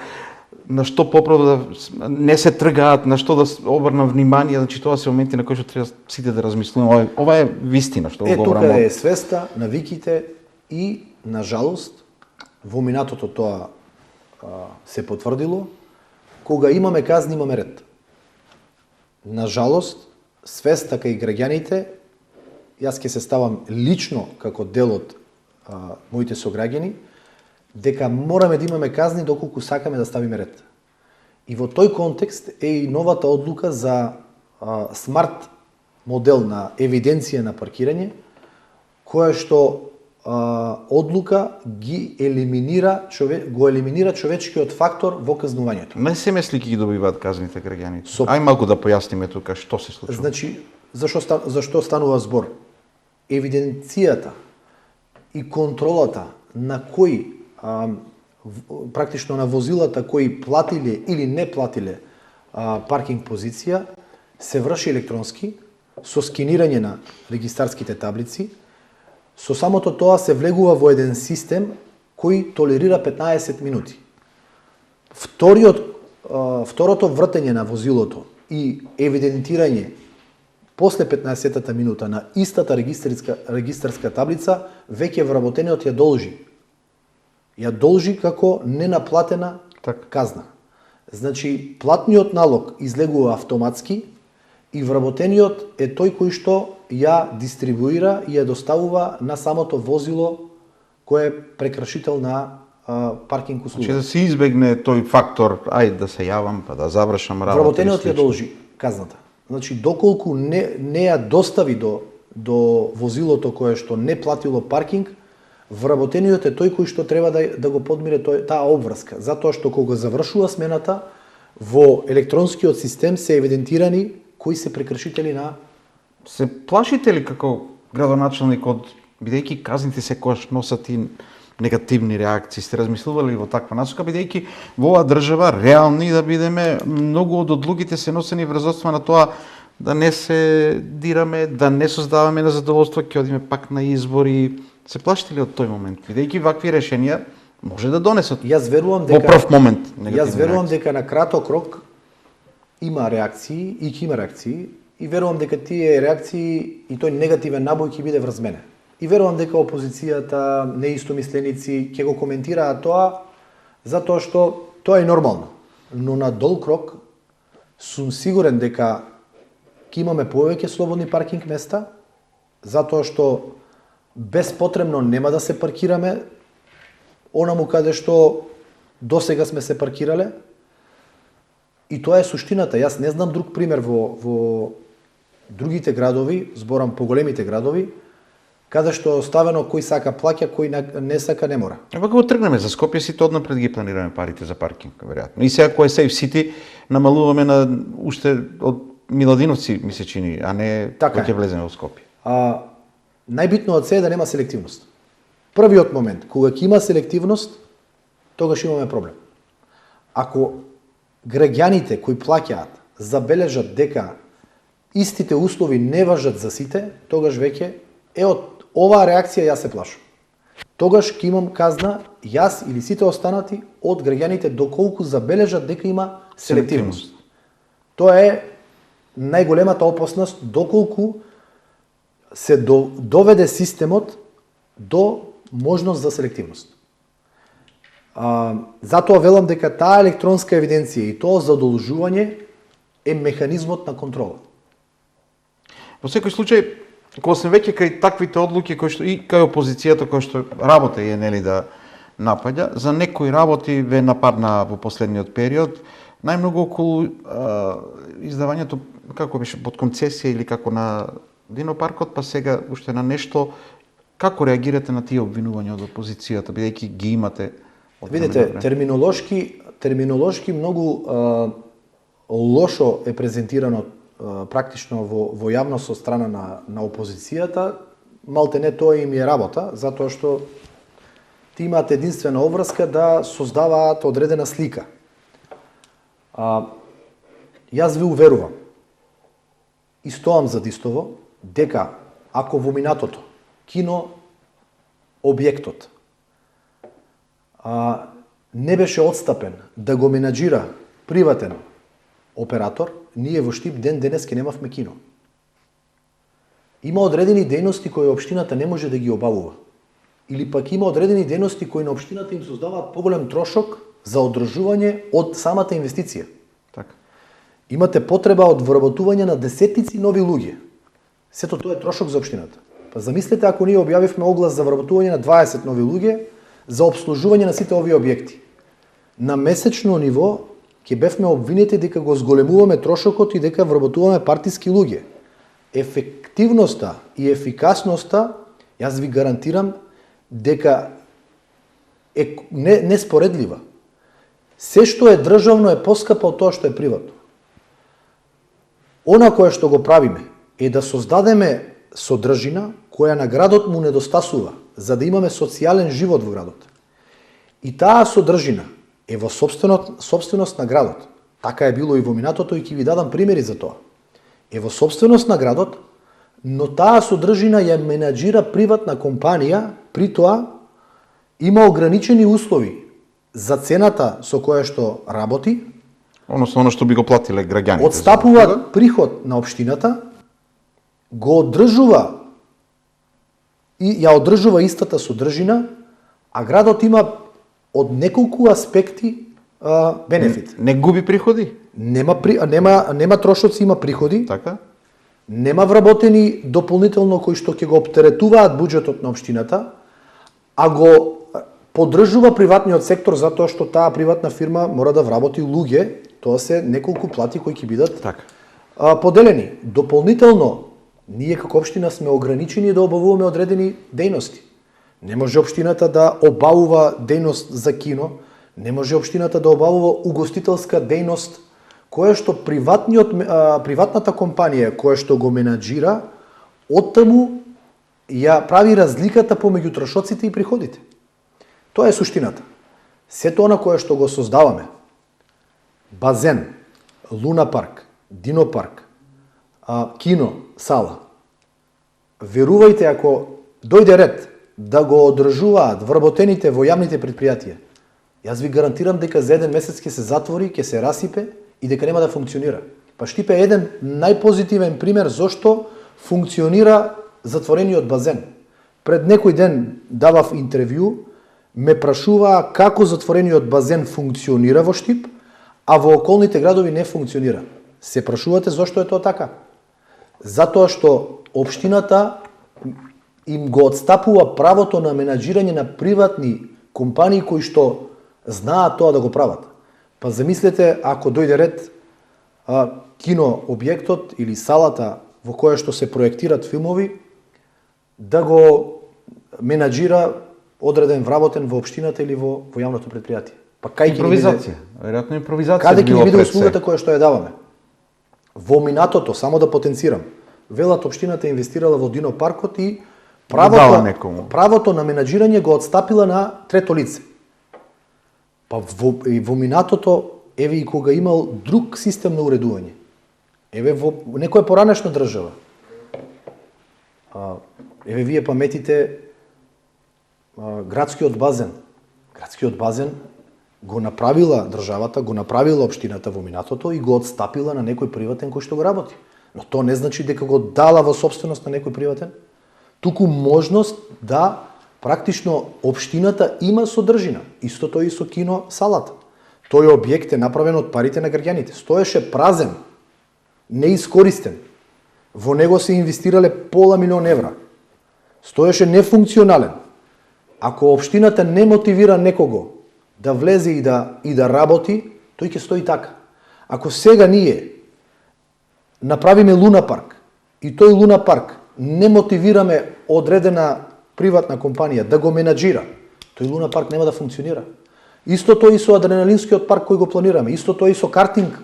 на што поправо да не се тргаат, на што да обрнам внимание, значи тоа се моменти на кои што треба сите да размислуваме. Ова е вистина што го говорам. Тука е свеста, навиките и на жалост во минатото тоа се потврдило, кога имаме казни, имаме ред. На жалост, свеста кај граѓаните, јас ќе се ставам лично како дел од моите сограѓани, дека мораме да имаме казни доколку сакаме да ставиме ред. И во тој контекст е и новата одлука за смарт модел на евиденција на паркирање, која што одлука го елиминира човечкиот фактор во казнувањето. Не се мисли ги добиваат казните граѓаните. Ај малку да појасниме тука што се случува. Значи, зашто станува збор? Евиденцијата и контролата на кои практично на возилата кои платиле или не платиле паркинг позиција се врши електронски со скенирање на регистарските таблици. Со самото тоа се влегува во еден систем кој толерира 15 минути. Второто вртење на возилото и евидентирање после 15-та минута на истата регистарска таблица, веќе вработениот ја должи. Ја должи како ненаплатена казна. Значи, платниот налог излегува автоматски и вработениот е тој кој што ја дистрибуира и ја доставува на самото возило кој е прекрашител на паркинг услуга. Значи да се избегне тој фактор, ајде да се јавам, па да завршам работа. Вработениот ја должи казната. Значи, доколку не ја достави до возилото кое што не платило паркинг, вработениот е тој кој што треба да го подмире таа обврска. Затоа што кога завршува смената, во електронскиот систем се евидентирани кои се прекршители на... Се плашите ли како градоначелник од, бидејќи казните секогаш носат и негативни реакции, сте размислували во таква насока, бидејќи во оваа држава реални да бидеме, многу од одлуките се носени врз основа на тоа да не се дираме, да не создаваме незадоволство, ќе одиме пак на избори. Се плашите ли од тој момент? Бидејќи вакви решенија може да донесат во прв момент негативни Јас верувам реакции. дека на краток рок има реакции и ќе има реакции и верувам дека тие реакции и тој негативен набој ќе биде врз мене. И верувам дека опозицијата, неистомисленици ќе го коментираат тоа затоа што тоа е нормално. Но на долг рок сум сигурен дека ќе имаме повеќе слободни паркинг места затоа што безпотребно нема да се паркираме онаму каде што досега сме се паркирале. И тоа е суштината. Јас не знам друг пример во другите градови, зборам по големите градови, каде што е оставено кој сака плаќа, кој не сака не мора. Ама кога тргнеме за Скопје, сите однапред ги планираме парите за паркинг, веројатно. И сега кој е Safe City, намалуваме на уште од Миладиновци, ми се чини, а не кога ќе влеземе во Скопје. Најбитно од се е да нема селективност. Првиот момент, кога ќе има селективност, тогаш имаме проблем. Ако граѓаните кои плаќаат забележат дека истите услови не важат за сите, тогаш веќе од оваа реакција јас се плашам. Тогаш ќе имам казна јас или сите останати од граѓаните доколку забележат дека има селективност. Тоа е најголемата опасност доколку се доведе системот до можност за селективност. Затоа велам дека таа електронска евиденција и тоа задолжување е механизмот на контрола. Во секој случај, кога сме веќе кај таквите одлуки кои што и кај опозицијата која што работа е нели да напаѓа, за некои работи ве нападна во последниот период, најмногу околу издавањето како беше под концесија или како на Динопаркот, па сега уште на нешто. Како реагирате на тие обвинувања од опозицијата, бидејќи ги имате? Видите, терминолошки многу лошо е презентирано практично во јавност од страна на опозицијата. Малте не тоа им е работа, затоа што ти имаат единствена обврска да создаваат одредена слика. Јас ви уверувам и стоам за дистово дека ако во минатото кино објектот не беше отстапен да го менаџира приватен оператор, ние во Штип ден денес ке немавме кино. Има одредени дејности кои општината не може да ги обавува. Или пак има одредени дејности кои на општината им создаваат поголем трошок за одржување од самата инвестиција. Така. Имате потреба од вработување на десетици нови луѓе. Сето тоа е трошок за општината. Па замислете ако ние објавивме оглас за вработување на 20 нови луѓе за обслужување на сите овие објекти. На месечно ниво ќе бевме обвинети дека го зголемуваме трошокот и дека вработуваме партиски луѓе. Ефективноста и ефикасноста, јас ви гарантирам дека е неспоредлива. Се што е државно е поскапо од тоа што е приватно. Она кое што го правиме е да создадеме содржина која на градот му недостасува, за да имаме социјален живот во градот. И таа содржина е во собственост на градот. Така е било и во минатото и ќе ви дадам примери за тоа. Е во собственост на градот, но таа содржина ја менаџира приватна компанија, при тоа има ограничени услови за цената со која што работи, Односно, оно што би го платиле граѓаните. Отстапува приход на општината го одржува и ја одржува истата содржина, а градот има од неколку аспекти бенефит. Не губи приходи? Нема трошоци, има приходи. Така? Нема вработени дополнително кои што ќе го оптеретуваат буџетот на општината, а го поддржува приватниот сектор затоа што таа приватна фирма мора да вработи луѓе, тоа се неколку плати кои ќе бидат Така. поделени. Дополнително, ние како општина сме ограничени да обавуваме одредени дејности. Не може општината да обавува дејност за кино, не може општината да обавува угостителска дејност, која што приватната компанија која што го менаџира, оттаму ја прави разликата помеѓу трошоците и приходите. Тоа е суштината. Сето она кое што го создаваме, базен, луна парк, дино парк, кино, сала, верувајте, ако дојде ред да го одржуваат вработените во јавните предпријатија, јас ви гарантирам дека за еден месец ќе се затвори, ќе се расипе и дека нема да функционира. Па Штипе е еден најпозитивен пример зошто функционира затворениот базен. Пред некој ден давав интервју, ме прашуваа како затворениот базен функционира во Штип, а во околните градови не функционира. Се прашувате зошто е тоа така? Затоа што општината им го отстапува правото на менаџирање на приватни компании кои што знаат тоа да го прават. Па замислете, ако дојде ред кино објектот или салата во која што се проектират филмови, да го менаџира одреден вработен во општината или во јавното предпријатие. Па кај ќе Импровизација. Веројатно импровизација. Каде ќе ни биде услугата која што ја даваме? Во минатото, само да потенцирам, велат општината инвестирала во Дино паркот и правото на менаџирање го отстапила на трето лице. Па во минатото, еве и кога имал друг систем на уредување. Еве во некоја поранешна држава. Еве вие паметите градскиот базен. Градскиот базен го направила државата, го направила општината во минатото и го отстапила на некој приватен кој што го работи. Но тоа не значи дека го дала во собственост на некој приватен. Туку можност да практично општината има содржина. Истото и со кино салата. Тој објект е направен од парите на граѓаните. Стоеше празен, неискористен. Во него се инвестирале пола милион евра. Стоеше нефункционален. Ако општината не мотивира некого да влезе и да работи, тој ќе стои така. Ако сега ние направиме луна парк и тој луна парк не мотивираме одредена приватна компанија да го менаџира, тој луна парк нема да функционира. Истото и со адреналинскиот парк кој го планираме, истото и со картинг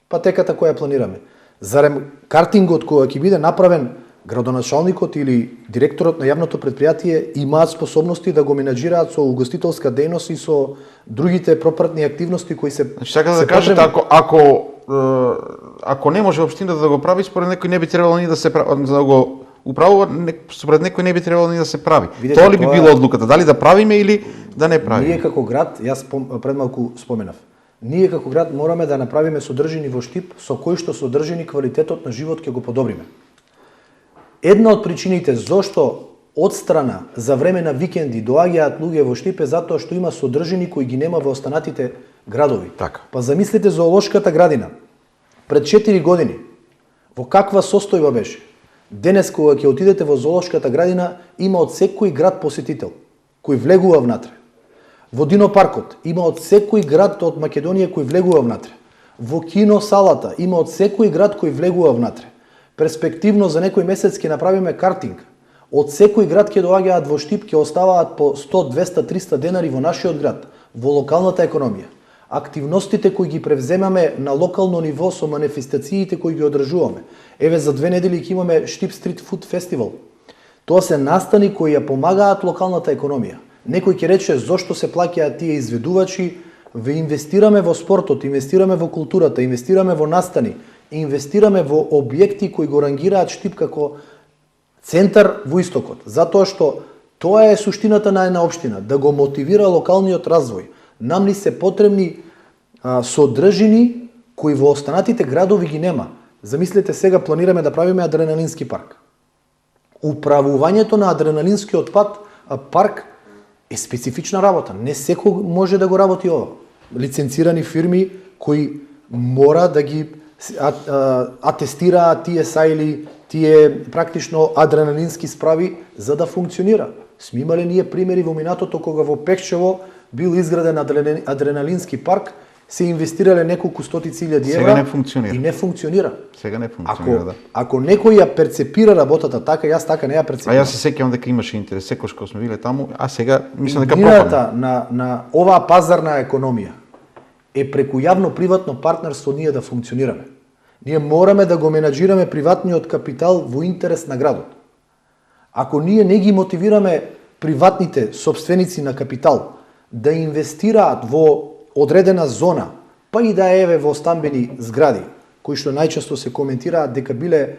патеката која планираме. Зарем картингот кој ќе биде направен, градоначалникот или директорот на јавното предпријатие имаат способности да го менаџираат со угостителска дејност и со другите пропратни активности кои се... Значи, така да кажете, ако не може општината да го прави, според некој не би требало ни да се прави, за да го управува, според некој не би требало ни да се прави. Видете, тоа ли би било одлуката? Дали да правиме или да не правиме? Ние како град, јас пред малку споменав, ние како град мораме да направиме содржини во Штип со кои што содржини квалитетот на живот ќе го подобриме. Една од причините зошто од страна за време на викенди доаѓаат луѓе во Штип е затоа што има содржини кои ги нема во останатите градови. Така. Па замислете зоолошката градина. Пред 4 години во каква состојба беше? Денес кога ќе отидете во зоолошката градина има од секој град посетител кој влегува внатре. Во Дино паркот има од секој град од Македонија кој влегува внатре. Во кино салата има од секој град кој влегува внатре. Перспективно за некој месец ќе направиме картинг. Од секој град ќе доаѓаат во Штип, ќе оставаат по 100, 200, 300 денари во нашиот град, во локалната економија. Активностите кои ги превземаме на локално ниво со манифестациите кои ги одржуваме. Еве за 2 недели ќе имаме Штип Стрит Фуд Фестивал. Тоа се настани кои ја помагаат локалната економија. Некој ќе рече зошто се плаќаат тие изведувачи, ве инвестираме во спортот, инвестираме во културата, инвестираме во настани, инвестираме во објекти кои го рангираат Штип како центар во истокот. Затоа што тоа е суштината на една општина, да го мотивира локалниот развој. Нам ни се потребни содржини кои во останатите градови ги нема. Замислете сега планираме да правиме адреналински парк. Управувањето на адреналинскиот парк е специфична работа. Не секој може да го работи ова. Лиценцирани фирми кои мора да ги атестираат тие или тие практично адреналински справи за да функционира. Сме имале ние примери во минатото кога во Пекчево бил изграден адреналински парк, се инвестирале неколку стотици илјади евра и не функционира. Сега не функционира, да. Ако некој ја перцепира работата така, јас така не ја перцепирам. А јас се сеќавам дека имаше интерес, секој кога сме биле таму, а сега мислам дека пропадна. На оваа пазарна економија е преку јавно-приватно партнерство ние да функционираме. Ние мораме да го менаџираме приватниот капитал во интерес на градот. Ако ние не ги мотивираме приватните собственици на капитал да инвестираат во одредена зона, па и да еве во стамбени згради, кои што најчесто се коментираат дека биле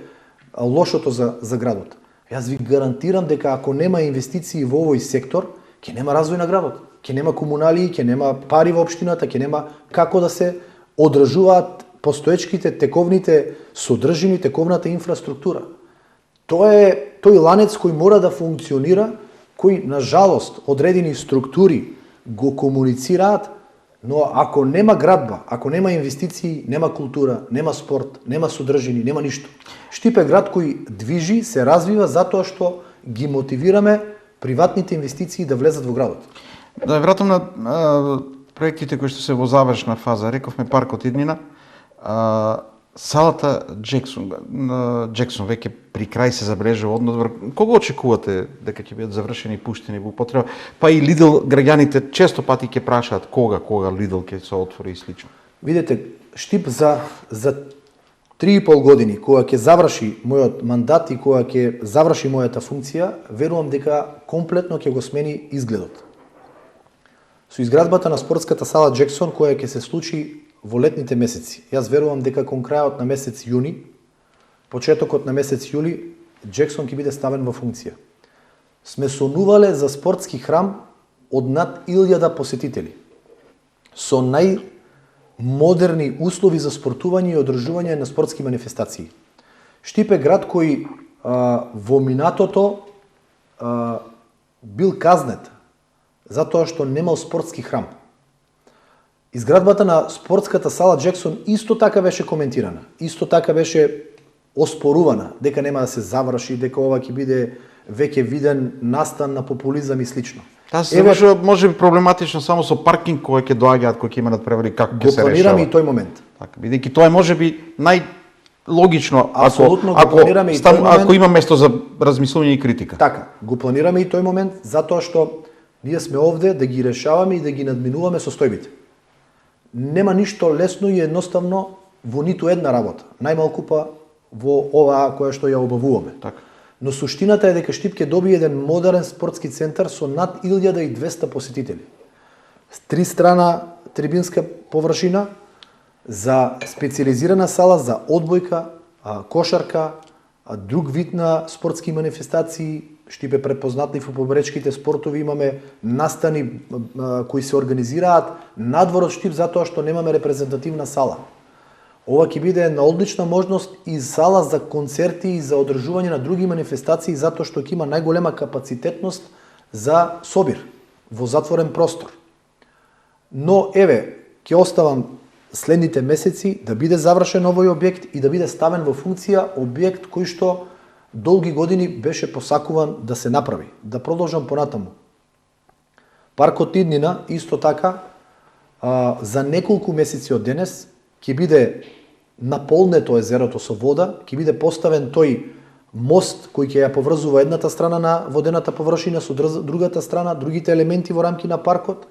лошото за градот. Јас ви гарантирам дека ако нема инвестиции во овој сектор, ќе нема развој на градот, ќе нема комуналии, ќе нема пари во општината, ќе нема како да се одржуваат постоечките, тековните содржини, тековната инфраструктура. Тоа е тој ланец кој мора да функционира, кој на жалост одредени структури го комуницираат, но ако нема градба, ако нема инвестиции, нема култура, нема спорт, нема содржини, нема ништо. Штип е град кој движи, се развива затоа што ги мотивираме приватните инвестиции да влезат во градот. Да вратам на проектите кои што се во завршна фаза. Рековме паркот Иднина, салата Джексон веќе при крај се забележува однодвор. Кога очекувате дека ќе бидат завршени и пуштени во употреба? Па и Лидл, граѓаните често пати ќе прашаат кога Лидл ќе се отвори и слично. Видете, Штип за 3,5 години, кога ќе заврши мојот мандат и кога ќе заврши мојата функција, верувам дека комплетно ќе го смени изгледот. Со изградбата на спортската сала Джексон, која ќе се случи во летните месеци. Јас верувам дека кон крајот на месец јуни, почетокот на месец јули, Джексон ќе биде ставен во функција. Сме сонувале за спортски храм од над 1000 посетители, со најмодерни услови за спортување и одржување на спортски манифестации. Штип е град кој во минатото бил казнет затоа што немал спортски храм. Изградбата на спортската сала Джексон исто така беше коментирана, исто така беше оспорувана, дека нема да се заврши, дека ова ќе биде веќе виден настан на популизам и слично. Таа се може би проблематично само со паркинг кој ќе доаѓаат, кој ќе има надпревари, како ќе се решава. Го планираме и тој момент. Така, бидејќи тоа е можеби најлогично ако има место за размислување и критика. Така, го планираме и тој момент затоа што ние сме овде да ги решаваме и да ги надминуваме состојбите. Нема ништо лесно и едноставно во ниту една работа, најмалку па во оваа која што ја обавуваме. Така. Но суштината е дека Штип ќе добие еден модерен спортски центар со над 1200 посетители. С 3 страна трибинска површина, за специализирана сала за одбојка, кошарка, друг вид на спортски манифестации. Штип е препознатлив во побречките спортови, имаме настани кои се организираат надвор од Штип затоа што немаме репрезентативна сала. Ова ќе биде една одлична можност и сала за концерти и за одржување на други манифестации затоа што ќе има најголема капацитетност за собир во затворен простор. Но еве, ќе оставам следните месеци да биде завршен овој објект и да биде ставен во функција објект кој што долги години беше посакуван да се направи. Да продолжам понатаму. Паркот Иднина исто така за неколку месеци од денес ќе биде наполнето езерото со вода, ќе биде поставен тој мост кој ќе ја поврзува едната страна на водената површина со другата страна, другите елементи во рамки на паркот,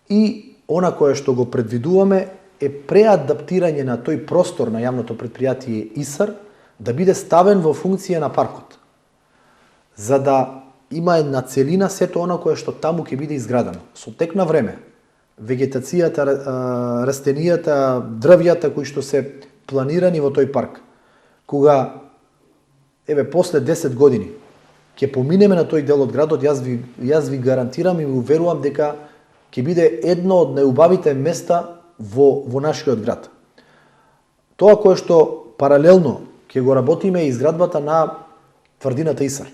и она кое што го предвидуваме е преадаптирање на тој простор на јавното претпријатие ИСАР да биде ставен во функција на паркот, за да има една целина сето она кое што таму ќе биде изградено. Со тек на време, вегетацијата, растенијата, дрвјата кои што се планирани во тој парк, кога еве после 10 години ќе поминеме на тој дел од градот, јас ви гарантирам и уверувам дека ќе биде едно од најубавите места во нашиот град. Тоа кое што паралелно ќе го работиме и изградбата на тврдината Исар.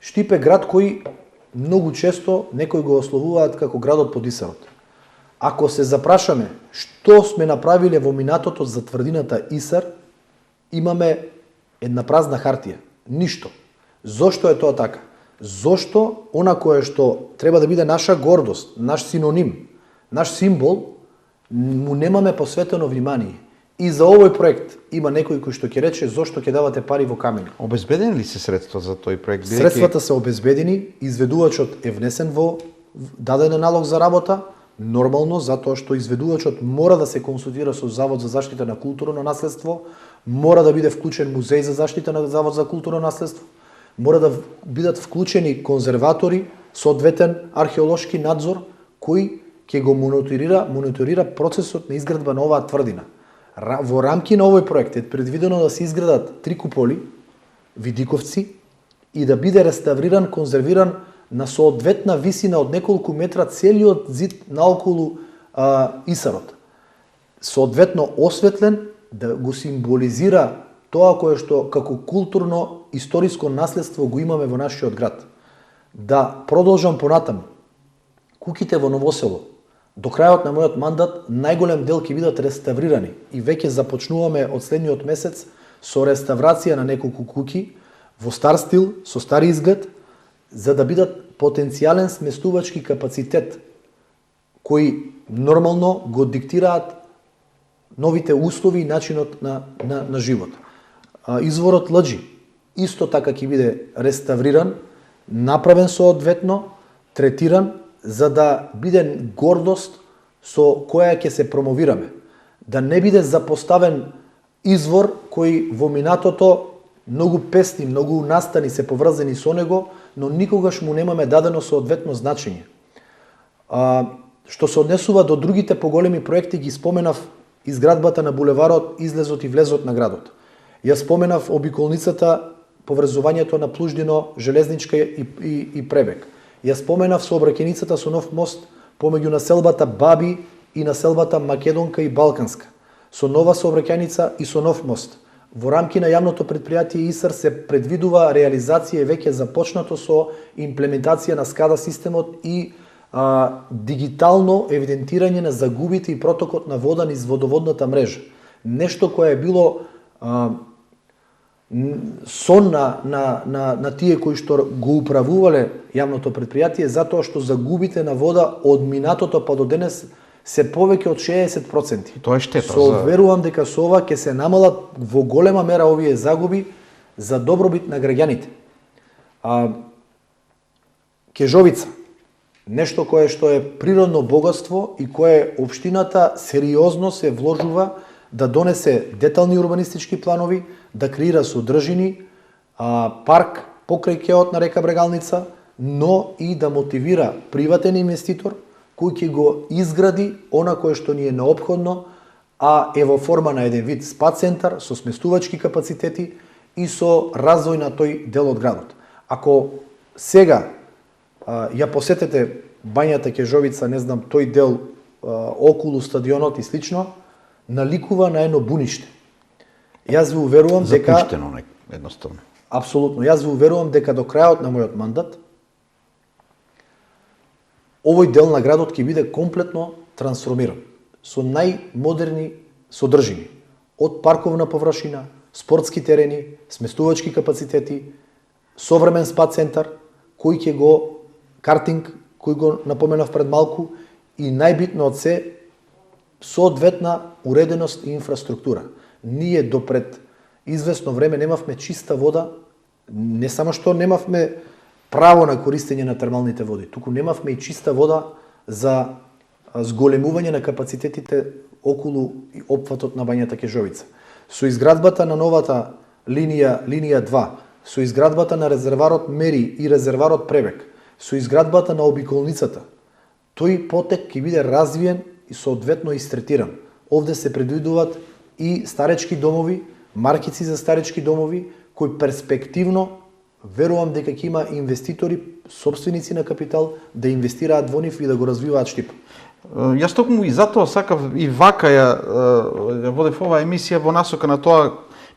Штип е град кој многу често некои го ословуваат како градот под Исарот. Ако се запрашаме што сме направиле во минатото за тврдината Исар, имаме една празна хартија. Ништо. Зошто е тоа така? Зошто она кое што треба да биде наша гордост, наш синоним, наш символ, му немаме посветено внимание. И за овој проект има некој кој што ќе рече зошто ќе давате пари во камени. Обезбедени ли се средства за тој проект? Средствата се обезбедени, изведувачот е внесен во даден налог за работа, нормално затоа што изведувачот мора да се консултира со Завод за заштита на културно наследство, мора да биде вклучен музеј за заштита на Завод за културно наследство, мора да бидат вклучени конзерватори, соодветен археолошки надзор кој ќе го мониторира процесот на изградба на оваа тврдина. Во рамки на овој проект е предвидено да се изградат 3 куполи, видиковци и да биде реставриран, конзервиран на соодветна висина од неколку метра целиот зид наоколу Исарот. Соодветно осветлен да го символизира тоа кое што како културно историско наследство го имаме во нашиот град. Да продолжам понатаму. Куќите во Новосело до крајот на мојот мандат најголем дел ќе бидат реставрирани и веќе започнуваме од следниот месец со реставрација на неколку куќи во стар стил, со стар изглед, за да бидат потенцијален сместувачки капацитет кои нормално го диктираат новите услови и начинот на живот. Изворот Лџи исто така ќе биде реставриран, направен соодветно, третиран, за да биде гордост со која ќе се промовираме. Да не биде запоставен извор кој во минатото многу песни, многу настани се поврзани со него, но никогаш му немаме дадено соодветно значење. Што се однесува до другите поголеми проекти, ги споменав изградбата на булеварот, излезот и влезот на градот. Ја споменав обиколницата, поврзувањето на Плуждино, железничка и Пребег. Ја споменав сообраќајницата со нов мост помеѓу населбата Баби и населбата Македонка и Балканска, со нова сообраќајница и со нов мост. Во рамки на јавното предпријатие ИСАР се предвидува реализација веќе започнато со имплементација на SCADA системот и дигитално евидентирање на загубите и протокот на вода низ водоводната мрежа. Нешто кое е било сон на тие кои што го управувале јавното предпријатие, затоа што загубите на вода од минатото па до денес се повеќе од 60%. Тоа е штета. Верувам дека со ова ќе се намалат во голема мера овие загуби за добробит на граѓаните. Кежовица, нешто кое што е природно богатство и кое општината сериозно се вложува да донесе детални урбанистички планови, да креира содржини, парк покрај кеот на река Брегалница, но и да мотивира приватен инвеститор кој ќе го изгради она кое што ни е неопходно, а е во форма на еден вид спа центар со сместувачки капацитети и со развој на тој дел од градот. Ако сега ја посетете бањата Кежовица, не знам, тој дел околу стадионот и слично, наликува на едно буниште. Јас ви уверувам дека запуштено едноставно. Апсолутно. Јас ви уверувам дека до крајот на мојот мандат овој дел на градот ќе биде комплетно трансформиран со најмодерни содржини, од парковна површина, спортски терени, сместувачки капацитети, современ спа центар, кој ќе го картинг, кој го напоменав пред малку, и најбитно од се соодветна уреденост и инфраструктура. Ние допред известно време немавме чиста вода, не само што немавме право на користење на термалните води, туку немавме и чиста вода за зголемување на капацитетите околу опфатот на бањата Кежовица. Со изградбата на новата линија 2, со изградбата на резерварот Мери и резерварот Пребег, со изградбата на обиколницата, тој потек ќе биде развиен и соодветно истретиран. Овде се предвидуваат и старечки домови, маркици за старечки домови, кои перспективно верувам дека ќе има инвеститори, собственици на капитал, да инвестираат во нив и да го развиваат Штип. Јас токму и затоа сакав и вака ја водев оваа емисија во насока на тоа,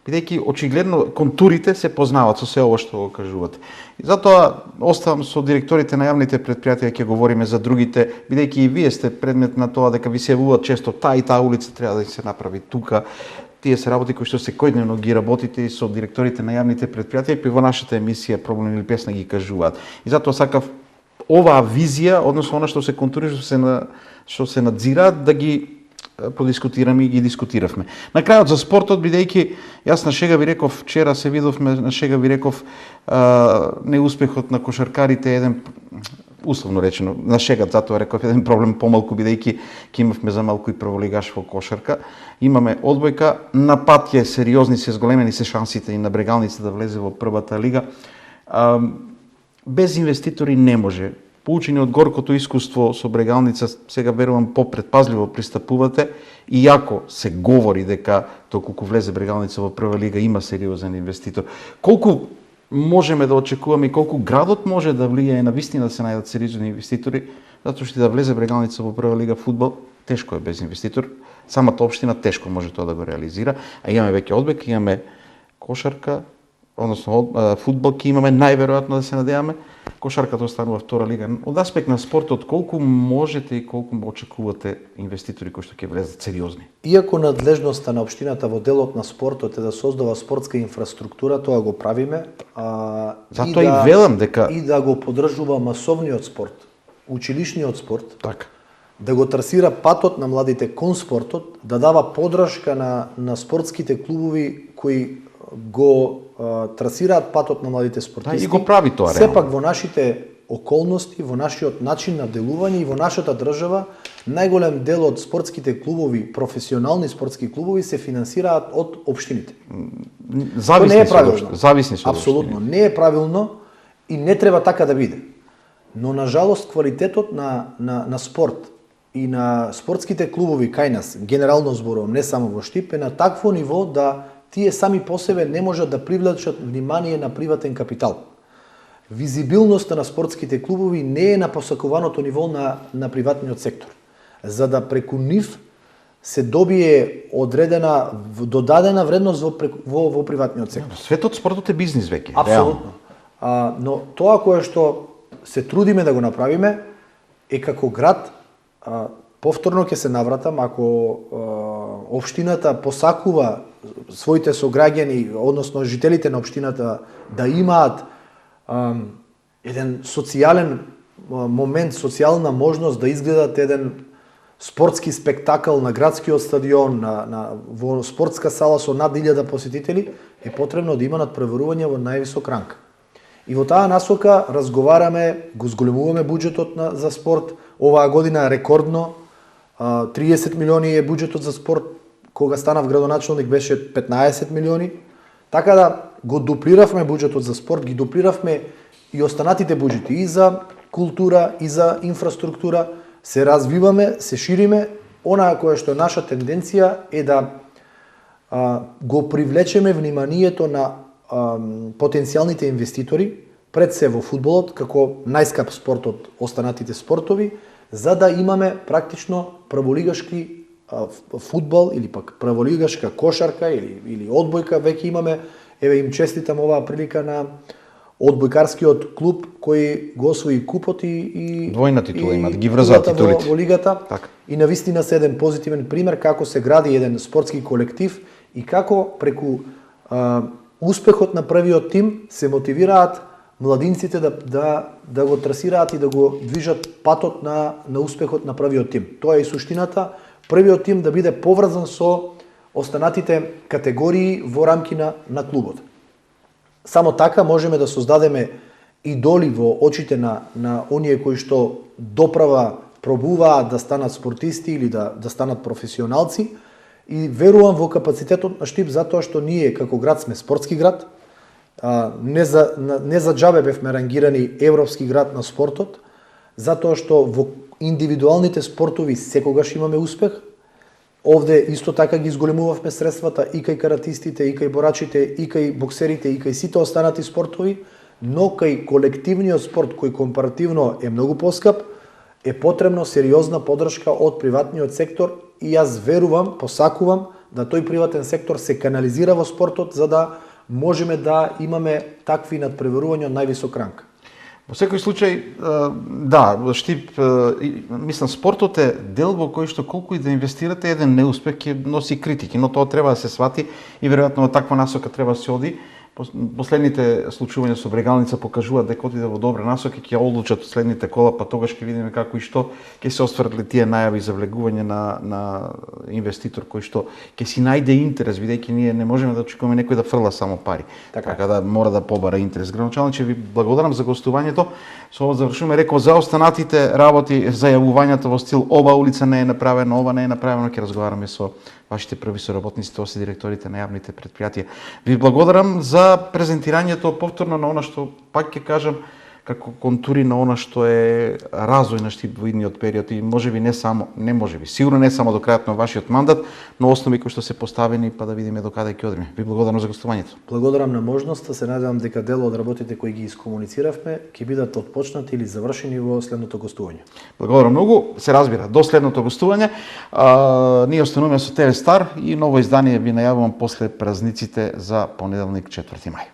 бидејќи очигледно контурите се познаваат со се ова што го кажувате. И затоа оставам со директорите на јавните предпријатија, ќе говориме за другите, бидејќи и вие сте предмет на тоа дека ви се јавуваат често таа и таа улица треба да се направи тука. Тие се работи кои што секојдневно ги работите и со директорите на јавните предпријатија, и во нашата емисија Проблем или песна ги кажуваат. И затоа сакав оваа визија, односно она што се контурира, што се надзираат, да ги продискутираме и ги дискутиравме. На крајот за спортот, бидејќи јас на шега ви реков, вчера се видовме, на шега ви реков, неуспехот на кошаркарите е еден, условно речено, на шега затоа реков, еден проблем помалку, бидејќи ќе имавме за малку и прволигаш во кошарка. Имаме одбојка, на пат е сериозни, се зголемени се шансите и на Брегалница да влезе во првата лига. Без инвеститори не може. Поучени од горкото искуство со Брегалница, сега верувам попредпазливо пристапувате, иако се говори дека доколку влезе Брегалница во прва лига има сериозен инвеститор. Колку можеме да очекуваме и колку градот може да влијае на вистина да се најдат сериозни инвеститори, затоа што да влезе Брегалница во прва лига фудбал, тешко е без инвеститор. Самата општина тешко може тоа да го реализира, а имаме веќе одбек, имаме кошарка, односно фудбал ќе имаме најверојатно да се надеваме. Кошарката останува втора лига. Од аспект на спортот, колку можете и колку очекувате инвеститори кои што ќе влезат сериозни? Иако надлежноста на општината во делот на спортот е да создава спортска инфраструктура, тоа го правиме. Затоа и велам дека и да го поддржува масовниот спорт, училишниот спорт. Така. Да го трасира патот на младите кон спортот, да дава поддршка на спортските клубови кои го трасираат патот на младите спортисти. И го прави тоа реално. Сепак во нашите околности, во нашиот начин на делување и во нашата држава, најголем дел од спортските клубови, професионални спортски клубови се финансираат од општините. Зависни се од апсолутно, не е правилно и не треба така да биде. Но на жалост квалитетот на спорт и на спортските клубови кај нас, генерално зборувам, не само во Штип, е на такво ниво да тие сами по себе не можат да привлечат внимание на приватен капитал. Визибилноста на спортските клубови не е на посакуваното ниво на приватниот сектор. За да преку нив се добие одредена, додадена вредност во приватниот сектор. Светот спортот е бизнис веќе. Апсолутно. Но тоа кое што се трудиме да го направиме е како град, повторно ќе се навратам, ако општината посакува своите сограѓани, односно жителите на општината да имаат еден социјален момент, социјална можност да изгледат еден спортски спектакл на градскиот стадион, во спортска сала со над 1000 посетители, е потребно да има надпреварување во највисок ранг. И во таа насока разговараме, го зголемуваме буџетот за спорт. Оваа година рекордно 30 милиони е буџетот за спорт, кога станав градоначалник беше 15 милиони. Така да го дуплиравме буџетот за спорт, ги дуплиравме и останатите буџети и за култура, и за инфраструктура. Се развиваме, се шириме. Онаа која што е наша тенденција е да го привлечеме вниманието на потенцијалните инвеститори, пред се во фудбалот, како најскап спорт од останатите спортови, за да имаме практично прволигашки фудбал или пак прволигашка кошарка или одбојка. Веќе имаме, еве им честитам оваа прилика на одбојкарскиот клуб кој го освои купот и двојна титула има, да ги врзаат титулите во лигата. Так. И навистина се еден позитивен пример како се гради еден спортски колектив и како преку успехот на првиот тим се мотивираат младинците да го трасираат и да го движат патот на успехот на првиот тим. Тоа е и суштината, првиот тим да биде поврзан со останатите категории во рамки на клубот. Само така можеме да создадеме идоли во очите на оние кои што доправа пробуваат да станат спортисти или да станат професионалци, и верувам во капацитетот на Штип, затоа што ние како град сме спортски град. Не за џабе бевме рангирани европски град на спортот, затоа што во индивидуалните спортови секогаш имаме успех. Овде исто така ги зголемувавме средствата и кај каратистите, и кај борачите, и кај боксерите, и кај сите останати спортови, но кај колективниот спорт кој компаративно е многу поскап, е потребно сериозна поддршка од приватниот сектор и јас верувам, посакувам да тој приватен сектор се канализира во спортот за да можеме да имаме такви надпреварувања од највисок ранг. Во секој случај, да, Штип, мислам, спортот е дел во кој што колку и да инвестирате, еден неуспех ќе носи критики, но тоа треба да се свати и веројатно во таква насока треба да се оди. Последните случувања со Брегалница покажуваат дека отиде во добра насока, ќе одлучат следните кола, па тогаш ќе видиме како и што ќе се остварат тие најави за влегување на инвеститор кој што ќе си најде интерес, бидејќи ние не можеме да очекуваме некој да фрла само пари. Така да мора да побара интерес. Граначалниче, ви благодарам за гостувањето. Со ова завршуваме, реков, за останатите работи, зајавувањата во стил ова улица не е направена, ова не е направено, ќе разговараме со вашите први соработници, тоа се директорите на јавните предпријатија. Ви благодарам за презентирањето повторно на она што, пак ќе кажам, како контури на она што е развој на Штип во идниот период и можеби не само, сигурно не само до крајот на вашиот мандат, но основи кои што се поставени па да видиме до каде ќе одиме. Ви благодарам за гостувањето. Благодарам на можноста, се надевам дека дел од работите кои ги искомунициравме ќе бидат отпочнати или завршени во следното гостување. Благодарам многу, се разбира, до следното гостување. Ние остануваме со ТВ Стар и ново издание ви најавувам после празниците за понеделник 4 мај.